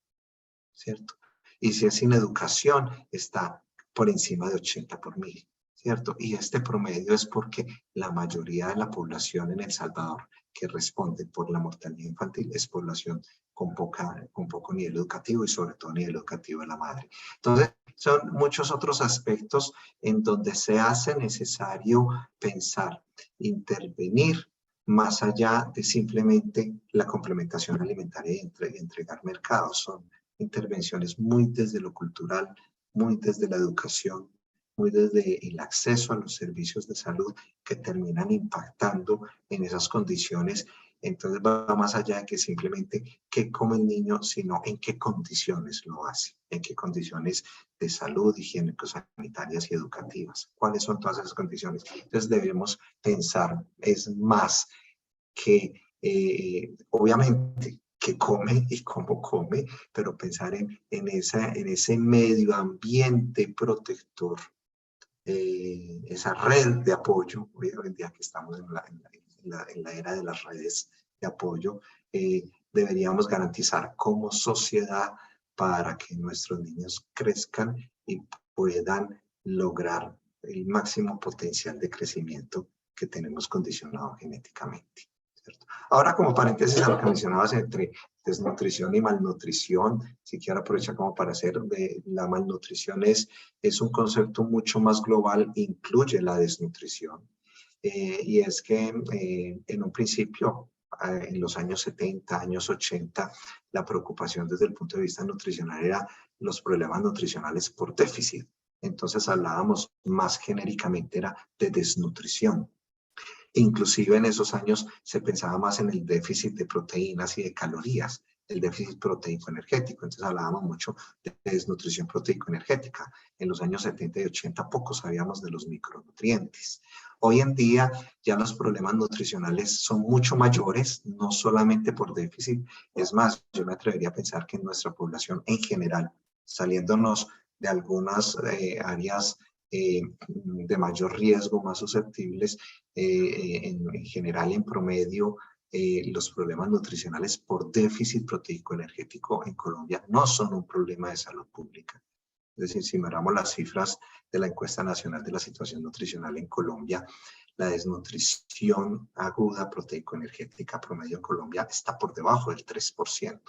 S4: ¿cierto? Y si es sin educación, está por encima de 80 por 1000, ¿cierto? Y este promedio es porque la mayoría de la población en El Salvador que responde por la mortalidad infantil es población con poco nivel educativo y sobre todo nivel educativo de la madre. Entonces, son muchos otros aspectos en donde se hace necesario pensar, intervenir más allá de simplemente la complementación alimentaria y entregar mercados. Son intervenciones muy desde lo cultural, muy desde la educación, muy desde el acceso a los servicios de salud que terminan impactando en esas condiciones. Entonces va más allá de que simplemente qué come el niño, sino en qué condiciones lo hace, en qué condiciones de salud, higiénico-sanitarias y educativas. ¿Cuáles son todas esas condiciones? Entonces debemos pensar, es más que obviamente que come y cómo come, pero pensar en ese medio ambiente protector, esa red de apoyo, hoy en día que estamos en la era de las redes de apoyo, deberíamos garantizar como sociedad para que nuestros niños crezcan y puedan lograr el máximo potencial de crecimiento que tenemos condicionado genéticamente, ¿cierto? Ahora, como paréntesis a lo que mencionabas entre desnutrición y malnutrición, si quiero aprovechar como para hacer de la malnutrición es un concepto mucho más global, incluye la desnutrición. Y es que en un principio, en los años 70, años 80, la preocupación desde el punto de vista nutricional era los problemas nutricionales por déficit. Entonces hablábamos más genéricamente era de desnutrición. Inclusive en esos años se pensaba más en el déficit de proteínas y de calorías, el déficit proteico-energético. Entonces hablábamos mucho de desnutrición proteico-energética. En los años 70 y 80 poco sabíamos de los micronutrientes. Hoy en día ya los problemas nutricionales son mucho mayores, no solamente por déficit. Es más, yo me atrevería a pensar que en nuestra población en general, saliéndonos de algunas áreas de mayor riesgo, más susceptibles, en general, en promedio, los problemas nutricionales por déficit proteico energético en Colombia no son un problema de salud pública. Es decir, si miramos las cifras de la encuesta nacional de la situación nutricional en Colombia, la desnutrición aguda proteico-energética promedio en Colombia está por debajo del 3%.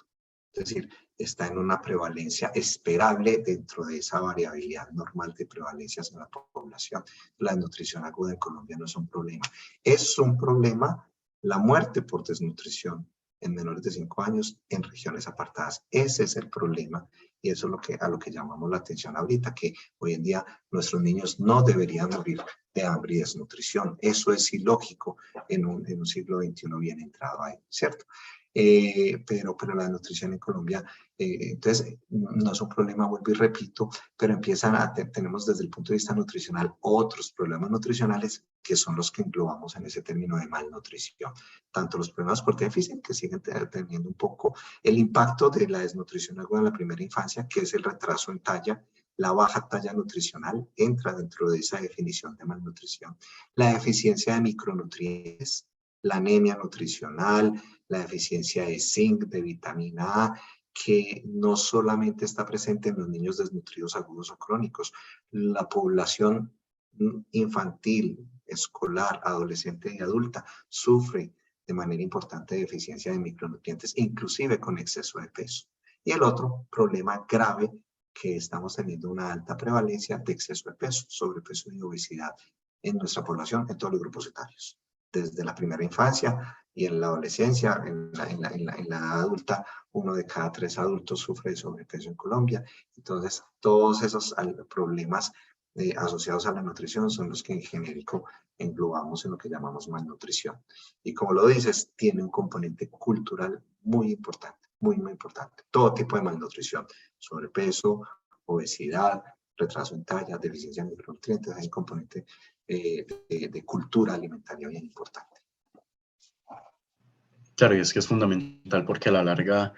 S4: Es decir, está en una prevalencia esperable dentro de esa variabilidad normal de prevalencias en la población. La desnutrición aguda en Colombia no es un problema. Es un problema la muerte por desnutrición en menores de 5 años en regiones apartadas. Ese es el problema y eso es a lo que llamamos la atención ahorita, que hoy en día nuestros niños no deberían morir de hambre y desnutrición. Eso es ilógico en un siglo XXI bien entrado ahí, ¿cierto? Pero la nutrición en Colombia, entonces, no es un problema, vuelvo y repito, pero tenemos desde el punto de vista nutricional otros problemas nutricionales que son los que englobamos en ese término de malnutrición. Tanto los problemas por déficit, que siguen teniendo un poco el impacto de la desnutrición aguda en la primera infancia, que es el retraso en talla, la baja talla nutricional, entra dentro de esa definición de malnutrición. La deficiencia de micronutrientes, la anemia nutricional, la deficiencia de zinc, de vitamina A, que no solamente está presente en los niños desnutridos agudos o crónicos. La población infantil, escolar, adolescente y adulta sufre de manera importante de deficiencia de micronutrientes, inclusive con exceso de peso. Y el otro problema grave que estamos teniendo una alta prevalencia de exceso de peso, sobrepeso y obesidad en nuestra población, en todos los grupos etarios. Desde la primera infancia y en la adolescencia, en la adulta, 1 de cada 3 adultos sufre de sobrepeso en Colombia. Entonces, todos esos problemas asociados a la nutrición son los que en genérico englobamos en lo que llamamos malnutrición. Y como lo dices, tiene un componente cultural muy importante, muy importante. Todo tipo de malnutrición, sobrepeso, obesidad, retraso en talla, deficiencia de micronutrientes, hay un componente de cultura alimentaria bien importante.
S1: Claro, y es que es fundamental porque a la larga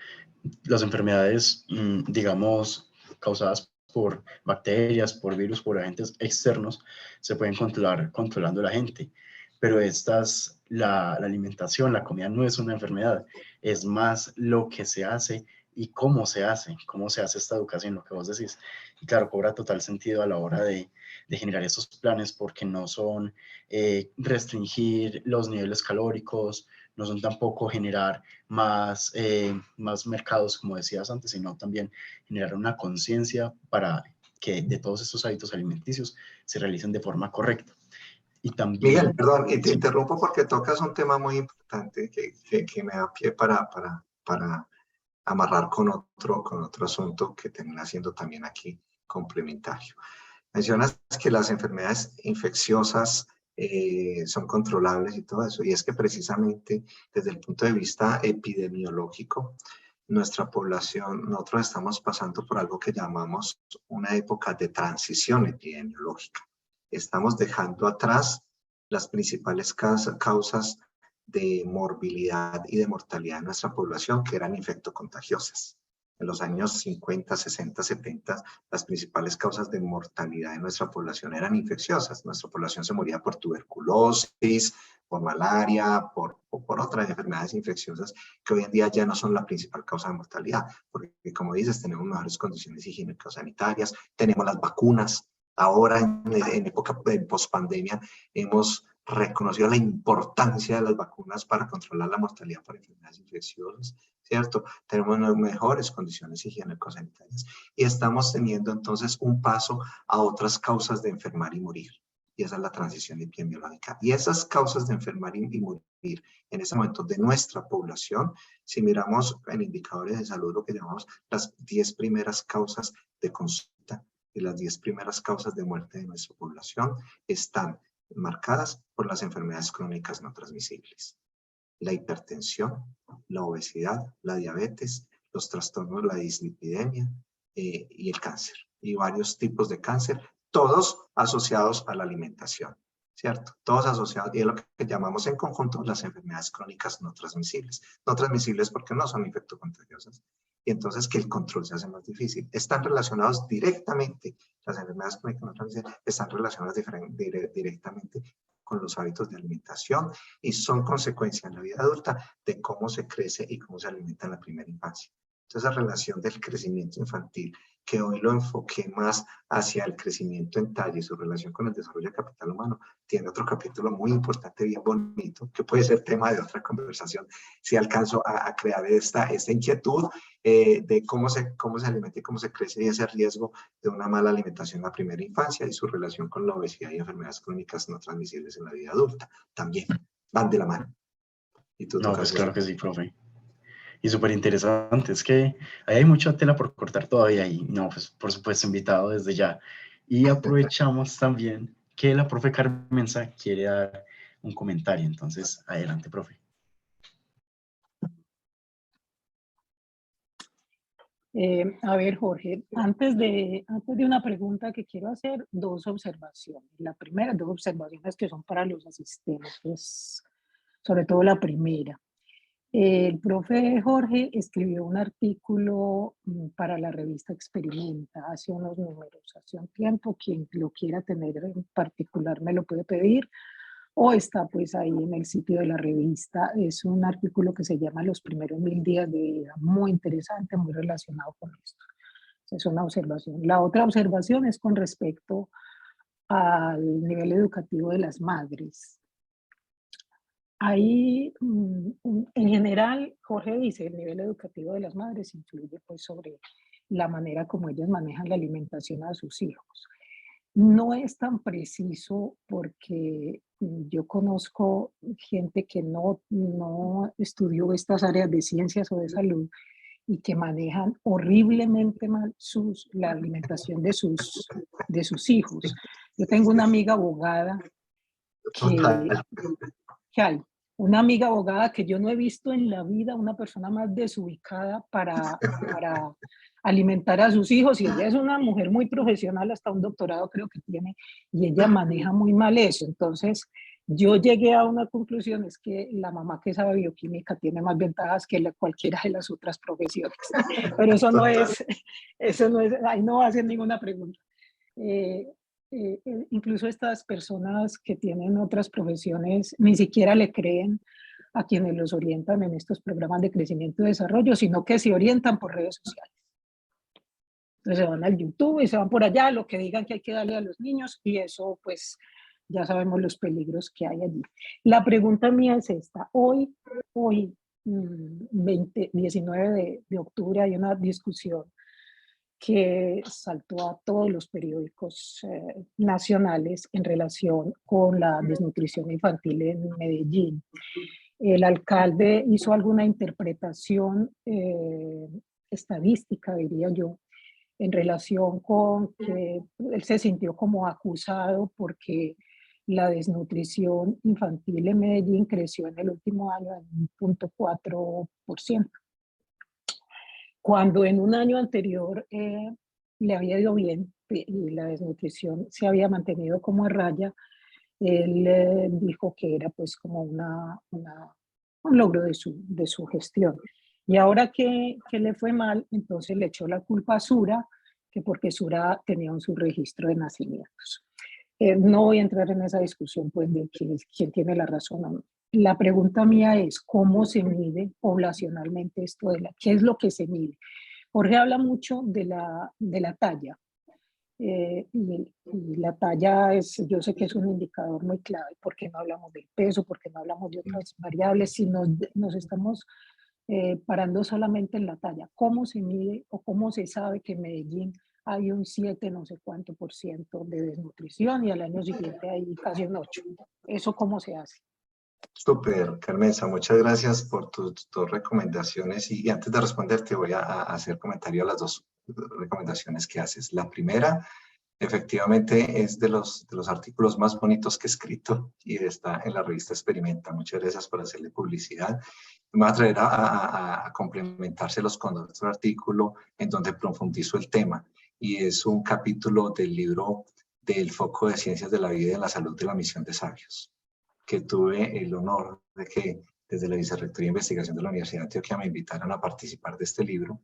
S1: las enfermedades, digamos, causadas por bacterias, por virus, por agentes externos, se pueden controlar controlando a la gente. Pero la alimentación, la comida no es una enfermedad, es más lo que se hace y cómo se hace esta educación, lo que vos decís. Y claro, cobra total sentido a la hora de generar esos planes porque no son restringir los niveles calóricos, no son tampoco generar más mercados, como decías antes, sino también generar una conciencia para que de todos estos hábitos alimenticios se realicen de forma correcta. Y también,
S4: Miguel, perdón, y te interrumpo porque tocas un tema muy importante que me da pie para amarrar con otro asunto que termina siendo también aquí complementario. Mencionas que las enfermedades infecciosas son controlables y todo eso, y es que precisamente desde el punto de vista epidemiológico, nuestra población, nosotros estamos pasando por algo que llamamos una época de transición epidemiológica. Estamos dejando atrás las principales causas de morbilidad y de mortalidad en nuestra población, que eran infectocontagiosas. En los años 50, 60, 70, las principales causas de mortalidad de nuestra población eran infecciosas. Nuestra población se moría por tuberculosis, por malaria, por otras enfermedades infecciosas que hoy en día ya no son la principal causa de mortalidad, porque como dices, tenemos mejores condiciones higiénicas sanitarias, tenemos las vacunas. Ahora, en época de pospandemia, hemos reconocido la importancia de las vacunas para controlar la mortalidad por enfermedades infecciosas, ¿cierto? Tenemos unas mejores condiciones higiénico-sanitarias y estamos teniendo entonces un paso a otras causas de enfermar y morir. Y esa es la transición epidemiológica. Y esas causas de enfermar y morir en ese momento de nuestra población, si miramos en indicadores de salud, lo que llamamos las 10 primeras causas de consulta y las 10 primeras causas de muerte de nuestra población están marcadas por las enfermedades crónicas no transmisibles. La hipertensión, la obesidad, la diabetes, los trastornos, la dislipidemia y el cáncer. Y varios tipos de cáncer, todos asociados a la alimentación, ¿cierto? Todos asociados, y es lo que llamamos en conjunto las enfermedades crónicas no transmisibles. No transmisibles porque no son infectocontagiosas. Y entonces que el control se hace más difícil. Están relacionados directamente, las enfermedades crónicas no transmisibles están relacionadas directamente con los hábitos de alimentación y son consecuencia en la vida adulta de cómo se crece y cómo se alimenta en la primera infancia. Entonces, la relación del crecimiento infantil, que hoy lo enfoqué más hacia el crecimiento en talla y su relación con el desarrollo de capital humano, tiene otro capítulo muy importante, bien bonito, que puede ser tema de otra conversación, si alcanzo a crear esta inquietud de cómo se alimenta y cómo se crece y ese riesgo de una mala alimentación en la primera infancia y su relación con la obesidad y enfermedades crónicas no transmisibles en la vida adulta. También van de la mano. Y tú
S1: No,
S4: tocas
S1: pues
S4: eso.
S1: claro que sí, profe. Y súper interesante, es que ahí hay mucha tela por cortar todavía y no, pues por supuesto invitado desde ya. Y aprovechamos también que la profe Carmenza quiere dar un comentario, entonces adelante, profe.
S2: A ver, Jorge, antes de una pregunta que quiero hacer, dos observaciones. La primera, dos observaciones que son para los asistentes, sobre todo la primera. El profe Jorge escribió un artículo para la revista Experimenta hace unos números, hace un tiempo. Quien lo quiera tener en particular me lo puede pedir o está pues ahí en el sitio de la revista. Es un artículo que se llama Los primeros 1000 días de vida, muy interesante, muy relacionado con esto. Es una observación. La otra observación es con respecto al nivel educativo de las madres. Ahí, en general, Jorge dice, el nivel educativo de las madres influye pues sobre la manera como ellas manejan la alimentación a sus hijos. No es tan preciso porque yo conozco gente que no estudió estas áreas de ciencias o de salud y que manejan horriblemente mal la alimentación de sus hijos. Yo tengo una amiga abogada que hay una amiga abogada que yo no he visto en la vida una persona más desubicada para alimentar a sus hijos, y ella es una mujer muy profesional, hasta un doctorado creo que tiene, y ella maneja muy mal eso. Entonces yo llegué a una conclusión, es que la mamá que sabe bioquímica tiene más ventajas que cualquiera de las otras profesiones, pero eso no es, ahí no va a hacer ninguna pregunta. Incluso estas personas que tienen otras profesiones ni siquiera le creen a quienes los orientan en estos programas de crecimiento y desarrollo, sino que se orientan por redes sociales. Entonces se van al YouTube y se van por allá, lo que digan que hay que darle a los niños, y eso pues ya sabemos los peligros que hay allí. La pregunta mía es esta. Hoy 19 de octubre, hay una discusión que saltó a todos los periódicos nacionales en relación con la desnutrición infantil en Medellín. El alcalde hizo alguna interpretación estadística, diría yo, en relación con que él se sintió como acusado porque la desnutrición infantil en Medellín creció en el último año en 1.4%. Cuando en un año anterior le había ido bien y la desnutrición se había mantenido como a raya, él dijo que era pues como un logro de su gestión. Y ahora que le fue mal, entonces le echó la culpa a Sura, que porque Sura tenía un subregistro de nacimientos. No voy a entrar en esa discusión pues, de quién tiene la razón o no. La pregunta mía es, ¿cómo se mide poblacionalmente esto? ¿Qué es lo que se mide? Jorge habla mucho de la talla. Y la talla yo sé que es un indicador muy clave, porque no hablamos del peso, porque no hablamos de otras variables, sino nos estamos parando solamente en la talla. ¿Cómo se mide o cómo se sabe que en Medellín hay un 7 no sé cuánto por ciento de desnutrición y al año siguiente hay casi un 8? ¿Eso cómo se hace?
S4: Súper, Carmenza, muchas gracias por tus dos recomendaciones y antes de responder te voy a hacer comentario a las dos recomendaciones que haces. La primera, efectivamente, es de los artículos más bonitos que he escrito y está en la revista Experimenta. Muchas gracias por hacerle publicidad. Me voy a traer a complementárselos con otro artículo en donde profundizo el tema y es un capítulo del libro del Foco de Ciencias de la Vida y de la Salud de la Misión de Sabios, que tuve el honor de que desde la Vicerrectoría de Investigación de la Universidad de Antioquia me invitaran a participar de este libro,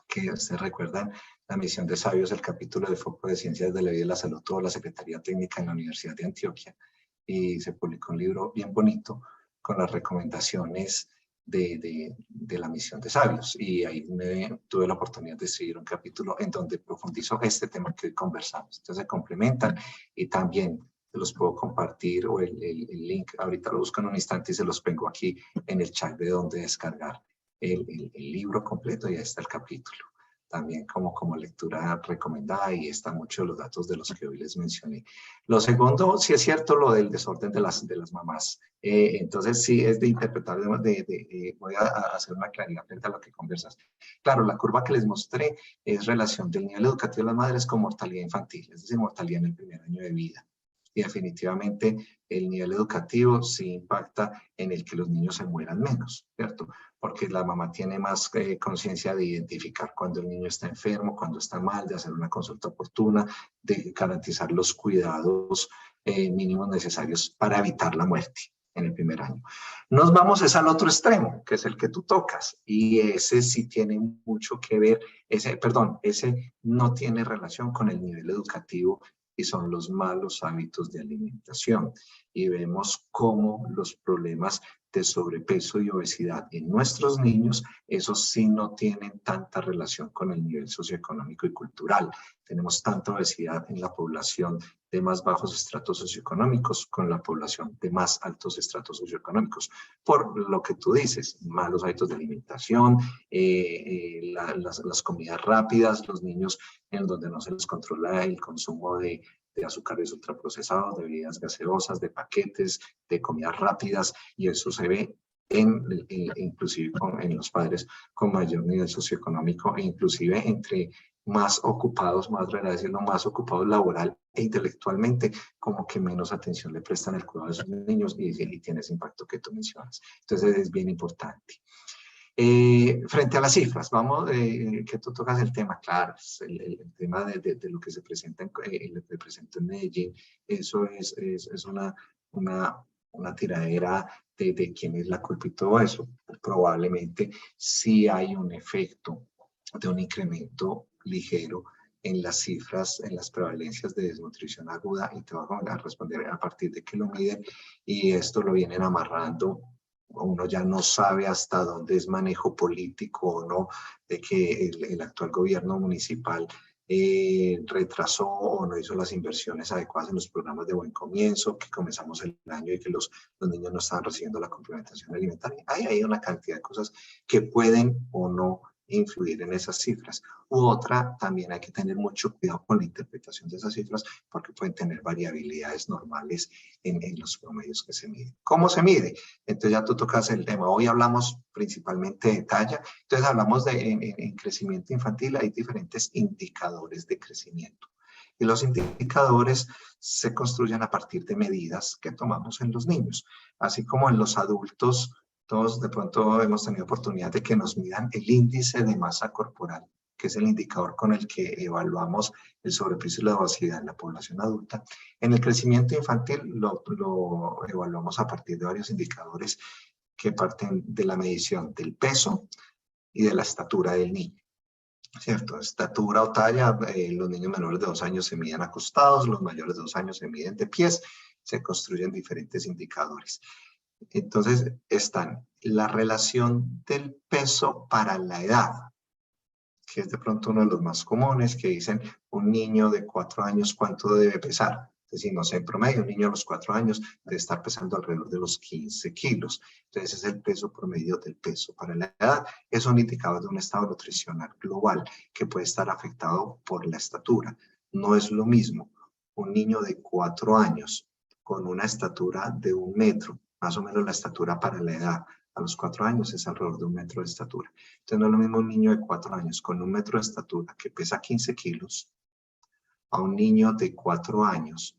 S4: que ustedes recuerdan, la Misión de Sabios, el capítulo de Foco de Ciencias de la Vida y la Salud, toda la Secretaría Técnica en la Universidad de Antioquia, y se publicó un libro bien bonito con las recomendaciones de la Misión de Sabios, y ahí tuve la oportunidad de escribir un capítulo en donde profundizo este tema que hoy conversamos. Entonces se complementan y también se los puedo compartir o el link, ahorita lo busco en un instante y se los pongo aquí en el chat de donde descargar el libro completo y ahí está el capítulo. También como lectura recomendada y están muchos los datos de los que hoy les mencioné. Lo segundo, sí es cierto lo del desorden de las mamás. Entonces sí es de interpretar, voy a hacer una claridad frente a lo que conversas. Claro, la curva que les mostré es relación del nivel educativo de las madres con mortalidad infantil, es decir, mortalidad en el primer año de vida. Y definitivamente el nivel educativo sí impacta en el que los niños se mueran menos, ¿cierto? Porque la mamá tiene más conciencia de identificar cuando el niño está enfermo, cuando está mal, de hacer una consulta oportuna, de garantizar los cuidados mínimos necesarios para evitar la muerte en el primer año. Nos vamos al otro extremo, que es el que tú tocas, y ese sí tiene mucho que ver, ese no tiene relación con el nivel educativo y son los malos hábitos de alimentación. Y vemos cómo los problemas de sobrepeso y obesidad en nuestros niños, esos sí no tienen tanta relación con el nivel socioeconómico y cultural. Tenemos tanta obesidad en la población de más bajos estratos socioeconómicos con la población de más altos estratos socioeconómicos. Por lo que tú dices, malos hábitos de alimentación, las comidas rápidas, los niños en donde no se les controla el consumo de azúcares ultraprocesados, de bebidas gaseosas, de paquetes, de comidas rápidas, y eso se ve inclusive en los padres con mayor nivel socioeconómico e inclusive entre más ocupados, más ocupados laboral e intelectualmente, como que menos atención le prestan al cuidado de sus niños y tiene ese impacto que tú mencionas. Entonces es bien importante. Frente a las cifras, vamos, que tú tocas el tema, claro, el tema de lo que se presenta en Medellín, eso es una tiradera de quién es la culpa y todo eso. Probablemente sí hay un efecto de un incremento ligero en las cifras, en las prevalencias de desnutrición aguda, y te voy a responder a partir de que lo miden, y esto lo vienen amarrando. Uno ya no sabe hasta dónde es manejo político o no, de que el actual gobierno municipal retrasó o no hizo las inversiones adecuadas en los programas de Buen Comienzo, que comenzamos el año y que los niños no estaban recibiendo la complementación alimentaria. Hay una cantidad de cosas que pueden o no influir en esas cifras. Otra, también hay que tener mucho cuidado con la interpretación de esas cifras porque pueden tener variabilidades normales en los promedios que se miden. ¿Cómo se mide? Entonces ya tú tocas el tema. Hoy hablamos principalmente de talla. Entonces hablamos en crecimiento infantil. Hay diferentes indicadores de crecimiento. Y los indicadores se construyen a partir de medidas que tomamos en los niños. Así como en los adultos, todos de pronto hemos tenido oportunidad de que nos midan el índice de masa corporal, que es el indicador con el que evaluamos el sobrepeso y la obesidad en la población adulta. En el crecimiento infantil lo evaluamos a partir de varios indicadores que parten de la medición del peso, y de la estatura del niño. ¿Cierto? Estatura o talla, los niños menores de 2 años se miden acostados, los mayores de 2 años se miden de pies, se construyen diferentes indicadores. Entonces están la relación del peso para la edad, que es de pronto uno de los más comunes, que dicen un niño de 4 años cuánto debe pesar. Es decir, no sé, en promedio un niño a los 4 años debe estar pesando alrededor de los 15 kilos. Entonces es el peso promedio del peso para la edad. Es un indicador de un estado nutricional global que puede estar afectado por la estatura. No es lo mismo un niño de 4 años con una estatura de 1 metro, más o menos la estatura para la edad. A los 4 años es alrededor de 1 metro de estatura. Entonces no es lo mismo un niño de 4 años con 1 metro de estatura que pesa 15 kilos a un niño de 4 años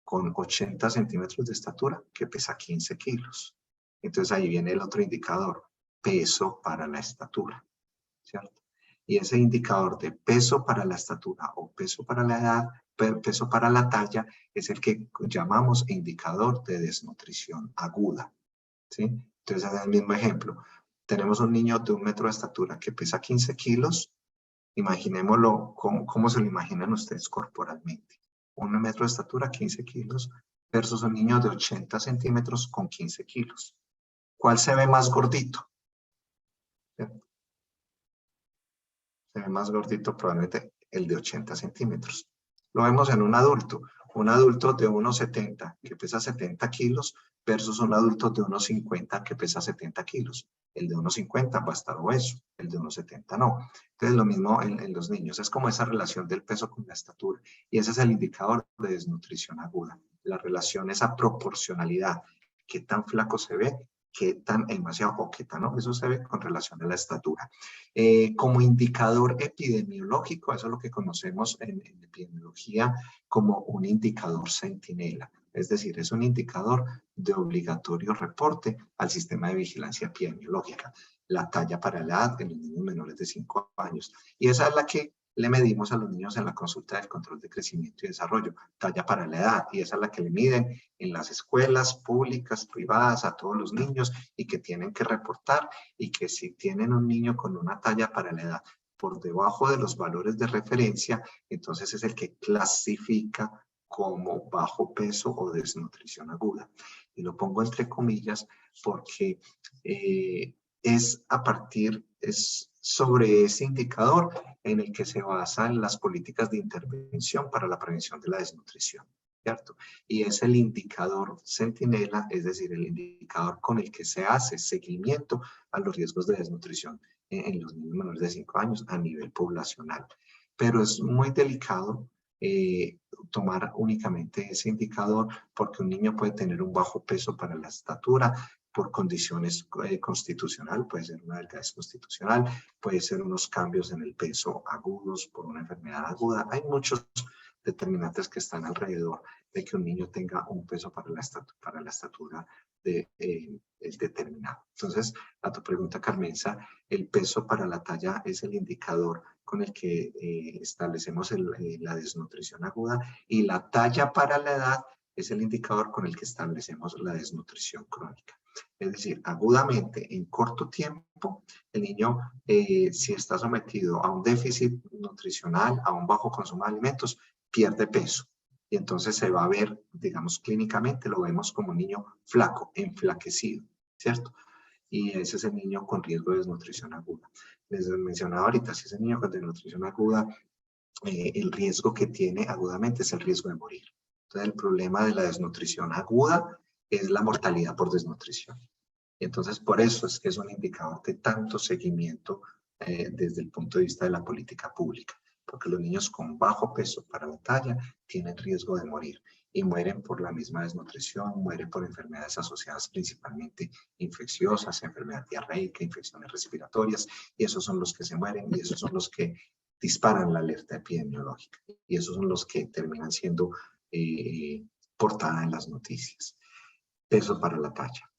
S4: con 80 centímetros de estatura que pesa 15 kilos. Entonces ahí viene el otro indicador, peso para la estatura, ¿cierto? Y ese indicador de peso para la estatura o peso para la edad, peso para la talla, es el que llamamos indicador de desnutrición aguda, ¿sí? Entonces, es el mismo ejemplo. Tenemos un niño de 1 metro de estatura que pesa 15 kilos. Imaginémoslo, ¿cómo se lo imaginan ustedes corporalmente? 1 metro de estatura, 15 kilos, versus un niño de 80 centímetros con 15 kilos. ¿Cuál se ve más gordito? ¿Sí? Se ve más gordito probablemente el de 80 centímetros. Lo vemos en un adulto de 1,70 que pesa 70 kilos versus un adulto de 1,50 que pesa 70 kilos. El de 1,50 va a estar obeso, el de 1,70 no. Entonces lo mismo en los niños, es como esa relación del peso con la estatura. Y ese es el indicador de desnutrición aguda. La relación, esa proporcionalidad, qué tan flaco se ve, qué tan demasiado o qué tan obeso se ve con relación a la estatura. Como indicador epidemiológico, eso es lo que conocemos en epidemiología como un indicador centinela. Es decir, es un indicador de obligatorio reporte al sistema de vigilancia epidemiológica. La talla para la edad en los niños menores de 5 años. Y esa es la que le medimos a los niños en la consulta del control de crecimiento y desarrollo, talla para la edad, y esa es la que le miden en las escuelas públicas, privadas, a todos los niños y que tienen que reportar, y que si tienen un niño con una talla para la edad por debajo de los valores de referencia, entonces es el que clasifica como bajo peso o desnutrición aguda. Y lo pongo entre comillas porque es sobre ese indicador en el que se basan las políticas de intervención para la prevención de la desnutrición, ¿cierto? Y es el indicador centinela, es decir, el indicador con el que se hace seguimiento a los riesgos de desnutrición en los niños menores de 5 años a nivel poblacional. Pero es muy delicado tomar únicamente ese indicador porque un niño puede tener un bajo peso para la estatura, por condiciones constitucional, puede ser una delgadez constitucional, puede ser unos cambios en el peso agudos por una enfermedad aguda. Hay muchos determinantes que están alrededor de que un niño tenga un peso para la estatura determinado. Entonces, a tu pregunta, Carmenza, el peso para la talla es el indicador con el que establecemos la desnutrición aguda, y la talla para la edad es el indicador con el que establecemos la desnutrición crónica. Es decir, agudamente, en corto tiempo, el niño, si está sometido a un déficit nutricional, a un bajo consumo de alimentos, pierde peso. Y entonces se va a ver, digamos, clínicamente, lo vemos como un niño flaco, enflaquecido, ¿cierto? Y ese es el niño con riesgo de desnutrición aguda. Les mencionaba ahorita, si es el niño con desnutrición aguda, el riesgo que tiene agudamente es el riesgo de morir. Entonces, el problema de la desnutrición aguda es la mortalidad por desnutrición. Y entonces, por eso es que es un indicador de tanto seguimiento desde el punto de vista de la política pública, porque los niños con bajo peso para la talla tienen riesgo de morir, y mueren por la misma desnutrición, mueren por enfermedades asociadas principalmente infecciosas, enfermedad diarreica, infecciones respiratorias, y esos son los que se mueren, y esos son los que disparan la alerta epidemiológica, y esos son los que terminan siendo portada en las noticias. Peso para la talla.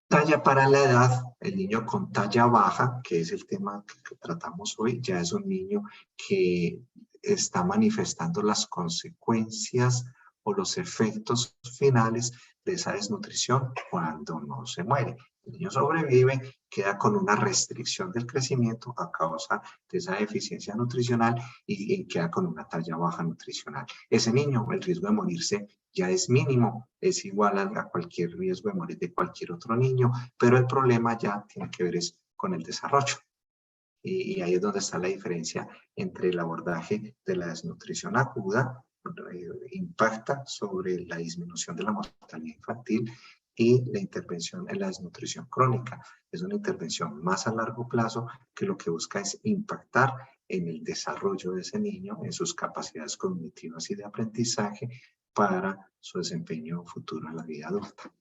S4: Talla para la edad, el niño con talla baja, que es el tema que tratamos hoy, ya es un niño que está manifestando las consecuencias o los efectos finales de esa desnutrición cuando no se muere. El niño sobrevive, queda con una restricción del crecimiento a causa de esa deficiencia nutricional y queda con una talla baja nutricional. Ese niño, el riesgo de morirse ya es mínimo, es igual a cualquier riesgo de morir de cualquier otro niño, pero el problema ya tiene que ver es con el desarrollo. Y ahí es donde está la diferencia entre el abordaje de la desnutrición aguda, impacta sobre la disminución de la mortalidad infantil, y la intervención en la desnutrición crónica. Es una intervención más a largo plazo que lo que busca es impactar en el desarrollo de ese niño, en sus capacidades cognitivas y de aprendizaje para su desempeño futuro en la vida adulta.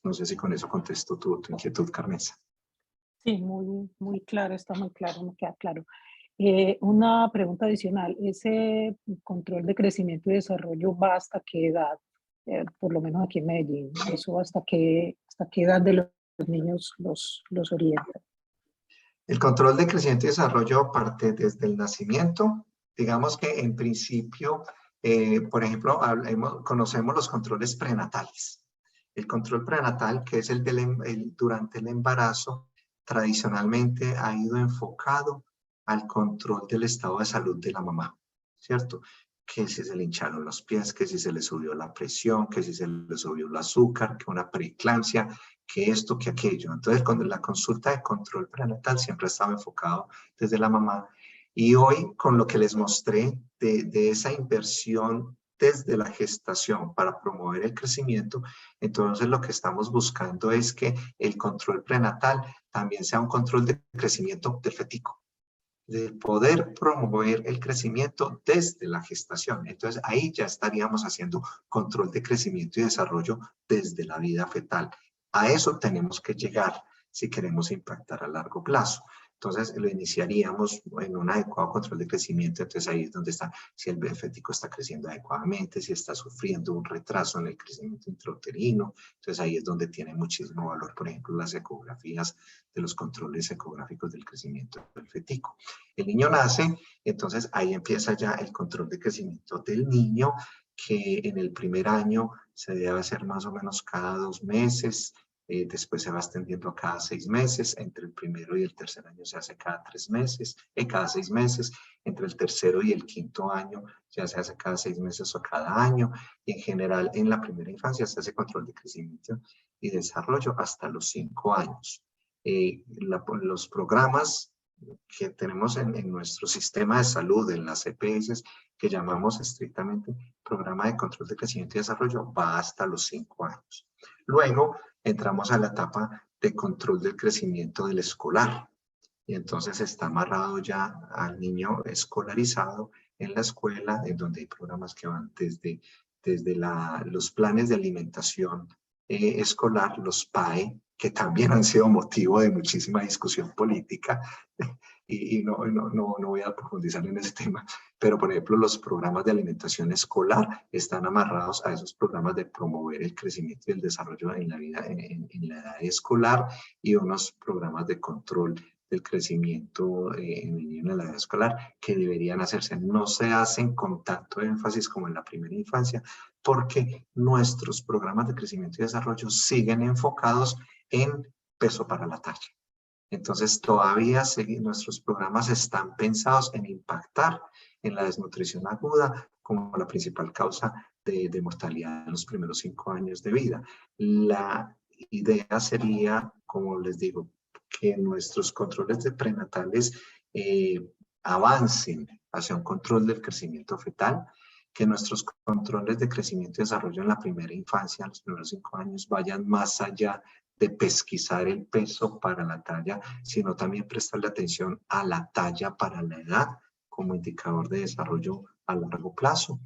S4: No sé si con eso contesto tu inquietud, Carmenza.
S2: Sí, muy claro, está muy claro, me queda claro. Una pregunta adicional, ¿ese control de crecimiento y desarrollo va hasta qué edad? Por lo menos aquí en Medellín, ¿eso hasta qué edad de los niños los orienta?
S4: El control de crecimiento y desarrollo parte desde el nacimiento. Digamos que en principio, por ejemplo, conocemos los controles prenatales. El control prenatal, que es el durante el embarazo, tradicionalmente ha ido enfocado al control del estado de salud de la mamá, ¿cierto? Que si se le hincharon los pies, que si se le subió la presión, que si se le subió el azúcar, que una preeclampsia, que esto, que aquello. Entonces, cuando la consulta de control prenatal siempre estaba enfocado desde la mamá. Y hoy, con lo que les mostré de esa inversión desde la gestación para promover el crecimiento, entonces lo que estamos buscando es que el control prenatal también sea un control de crecimiento del fetico, de poder promover el crecimiento desde la gestación. Entonces ahí ya estaríamos haciendo control de crecimiento y desarrollo desde la vida fetal. A eso tenemos que llegar si queremos impactar a largo plazo. Entonces lo iniciaríamos en un adecuado control de crecimiento. Entonces ahí es donde está, si el bebé fetico está creciendo adecuadamente, si está sufriendo un retraso en el crecimiento intrauterino. Entonces ahí es donde tiene muchísimo valor, por ejemplo, las ecografías de los controles ecográficos del crecimiento del fetico. El niño nace, entonces ahí empieza ya el control de crecimiento del niño, que en el primer año se debe hacer más o menos cada 2 meses, después se va extendiendo a cada 6 meses, entre el primero y el tercer año se hace cada 3 meses, cada 6 meses, entre el tercero y el quinto año ya se hace cada 6 meses o cada año, y en general en la primera infancia se hace control de crecimiento y desarrollo hasta los 5 años. Los programas que tenemos en nuestro sistema de salud, en las EPS, que llamamos estrictamente Programa de Control de Crecimiento y Desarrollo, va hasta los 5 años. Luego entramos a la etapa de control del crecimiento del escolar, y entonces está amarrado ya al niño escolarizado en la escuela, en donde hay programas que van desde los planes de alimentación escolar, los PAE, que también han sido motivo de muchísima discusión política, y no voy a profundizar en ese tema, pero por ejemplo los programas de alimentación escolar están amarrados a esos programas de promover el crecimiento y el desarrollo en la vida, en la edad escolar, y unos programas de control del crecimiento en el niño en la edad escolar que deberían hacerse. No se hacen con tanto énfasis como en la primera infancia, porque nuestros programas de crecimiento y desarrollo siguen enfocados en peso para la talla. Entonces todavía nuestros programas están pensados en impactar en la desnutrición aguda como la principal causa de mortalidad en los primeros 5 años de vida. La idea sería, como les digo, que nuestros controles de prenatales avancen hacia un control del crecimiento fetal, que nuestros controles de crecimiento y desarrollo en la primera infancia, en los primeros 5 años, vayan más allá de pesquisar el peso para la talla, sino también prestarle atención a la talla para la edad como indicador de desarrollo a largo plazo.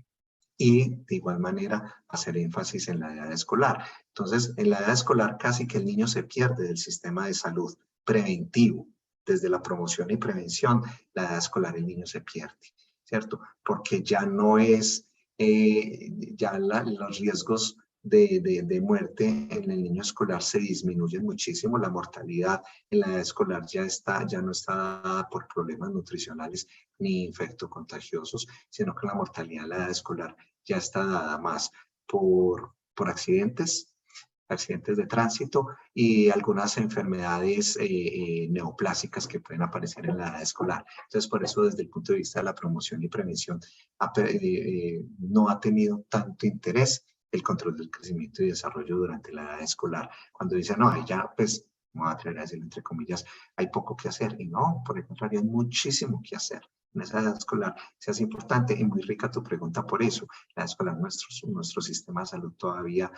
S4: Y de igual manera hacer énfasis en la edad escolar. Entonces, en la edad escolar casi que el niño se pierde del sistema de salud preventivo. Desde la promoción y prevención, la edad escolar el niño se pierde, ¿cierto? Porque ya no es, los riesgos de muerte en el niño escolar se disminuyen muchísimo. La mortalidad en la edad escolar ya no está dada por problemas nutricionales ni infectocontagiosos, sino que la mortalidad en la edad escolar ya está dada más por accidentes, accidentes de tránsito y algunas enfermedades neoplásicas que pueden aparecer en la edad escolar. Entonces, por eso, desde el punto de vista de la promoción y prevención, no ha tenido tanto interés el control del crecimiento y desarrollo durante la edad escolar. Cuando dicen, no, ya pues, me voy a atrever a decir entre comillas, hay poco que hacer. Y no, por el contrario, hay muchísimo que hacer en esa edad escolar. Se hace importante y muy rica tu pregunta por eso. La edad escolar, nuestro sistema de salud todavía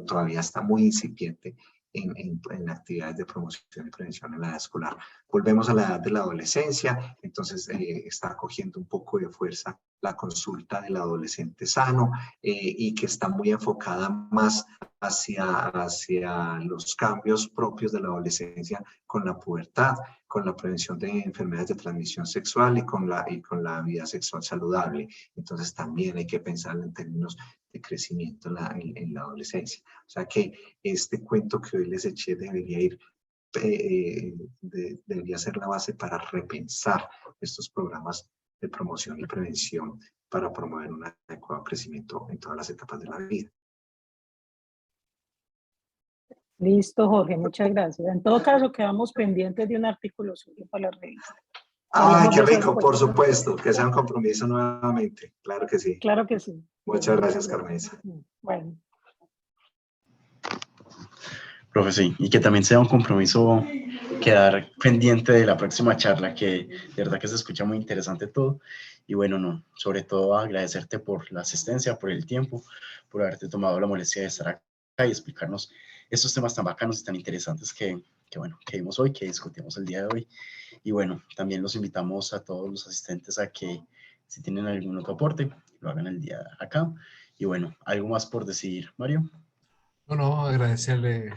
S4: todavía está muy incipiente en actividades de promoción y prevención en la edad escolar. Volvemos a la edad de la adolescencia, entonces está cogiendo un poco de fuerza la consulta del adolescente sano y que está muy enfocada más hacia los cambios propios de la adolescencia con la pubertad, con la prevención de enfermedades de transmisión sexual y con la vida sexual saludable. Entonces también hay que pensar en términos de crecimiento en la adolescencia. O sea que este cuento que hoy les eché debería ser la base para repensar estos programas de promoción y prevención para promover un adecuado crecimiento en todas las etapas de la vida.
S2: Listo, Jorge, muchas gracias. En todo caso, quedamos pendientes de un artículo suyo para la revista.
S4: ¡Ay, qué rico! Por supuesto, que sea un compromiso nuevamente. Claro que sí.
S2: Claro que sí.
S4: Muchas gracias, Carmenza.
S2: Bueno.
S1: Profe, sí, y que también sea un compromiso quedar pendiente de la próxima charla, que de verdad que se escucha muy interesante todo. Y bueno, no, sobre todo agradecerte por la asistencia, por el tiempo, por haberte tomado la molestia de estar acá y explicarnos estos temas tan bacanos y tan interesantes que vimos hoy, que discutimos el día de hoy. Y bueno, también los invitamos a todos los asistentes a que si tienen algún otro aporte, lo hagan el día de acá. Y bueno, ¿algo más por decir, Mario?
S3: Bueno, agradecerle,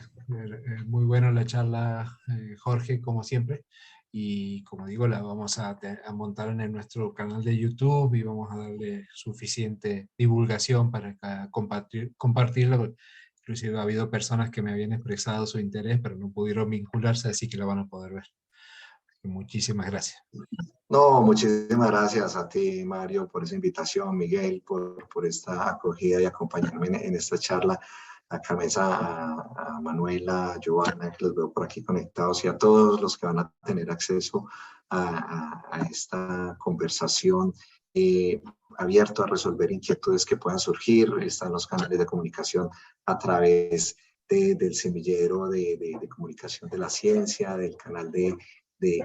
S3: muy buena la charla, Jorge, como siempre, y como digo, la vamos a montar en nuestro canal de YouTube y vamos a darle suficiente divulgación para compartirlo. Inclusive ha habido personas que me habían expresado su interés, pero no pudieron vincularse, así que lo van a poder ver. Muchísimas gracias.
S4: No, muchísimas gracias a ti, Mario, por esa invitación, Miguel, por esta acogida y acompañarme en esta charla. A Carmenza, a Manuela, a Giovanna, que los veo por aquí conectados, y a todos los que van a tener acceso a esta conversación, abierto a resolver inquietudes que puedan surgir. Están los canales de comunicación a través del semillero de comunicación de la ciencia, del canal de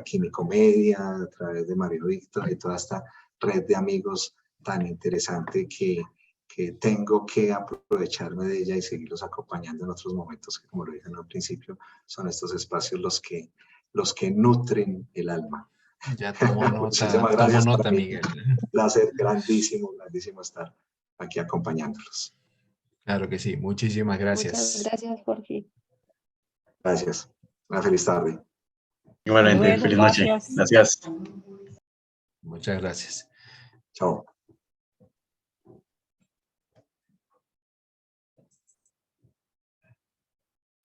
S4: Quimicomedia, a través de Mario Víctor y toda esta red de amigos tan interesante que tengo que aprovecharme de ella y seguirlos acompañando en otros momentos que, como lo dije al principio, son estos espacios los que nutren el alma.
S3: Ya tomo nota,
S4: muchísimas gracias,
S3: tomo nota,
S4: para mí.
S3: Miguel.
S4: Un placer grandísimo estar aquí acompañándolos.
S3: Claro que sí, muchísimas gracias.
S5: Muchas gracias, Jorge.
S4: Gracias. Una feliz tarde.
S1: Igualmente,
S2: Bueno,
S1: feliz noche.
S2: gracias.
S1: Gracias.
S3: Muchas gracias.
S4: Chao.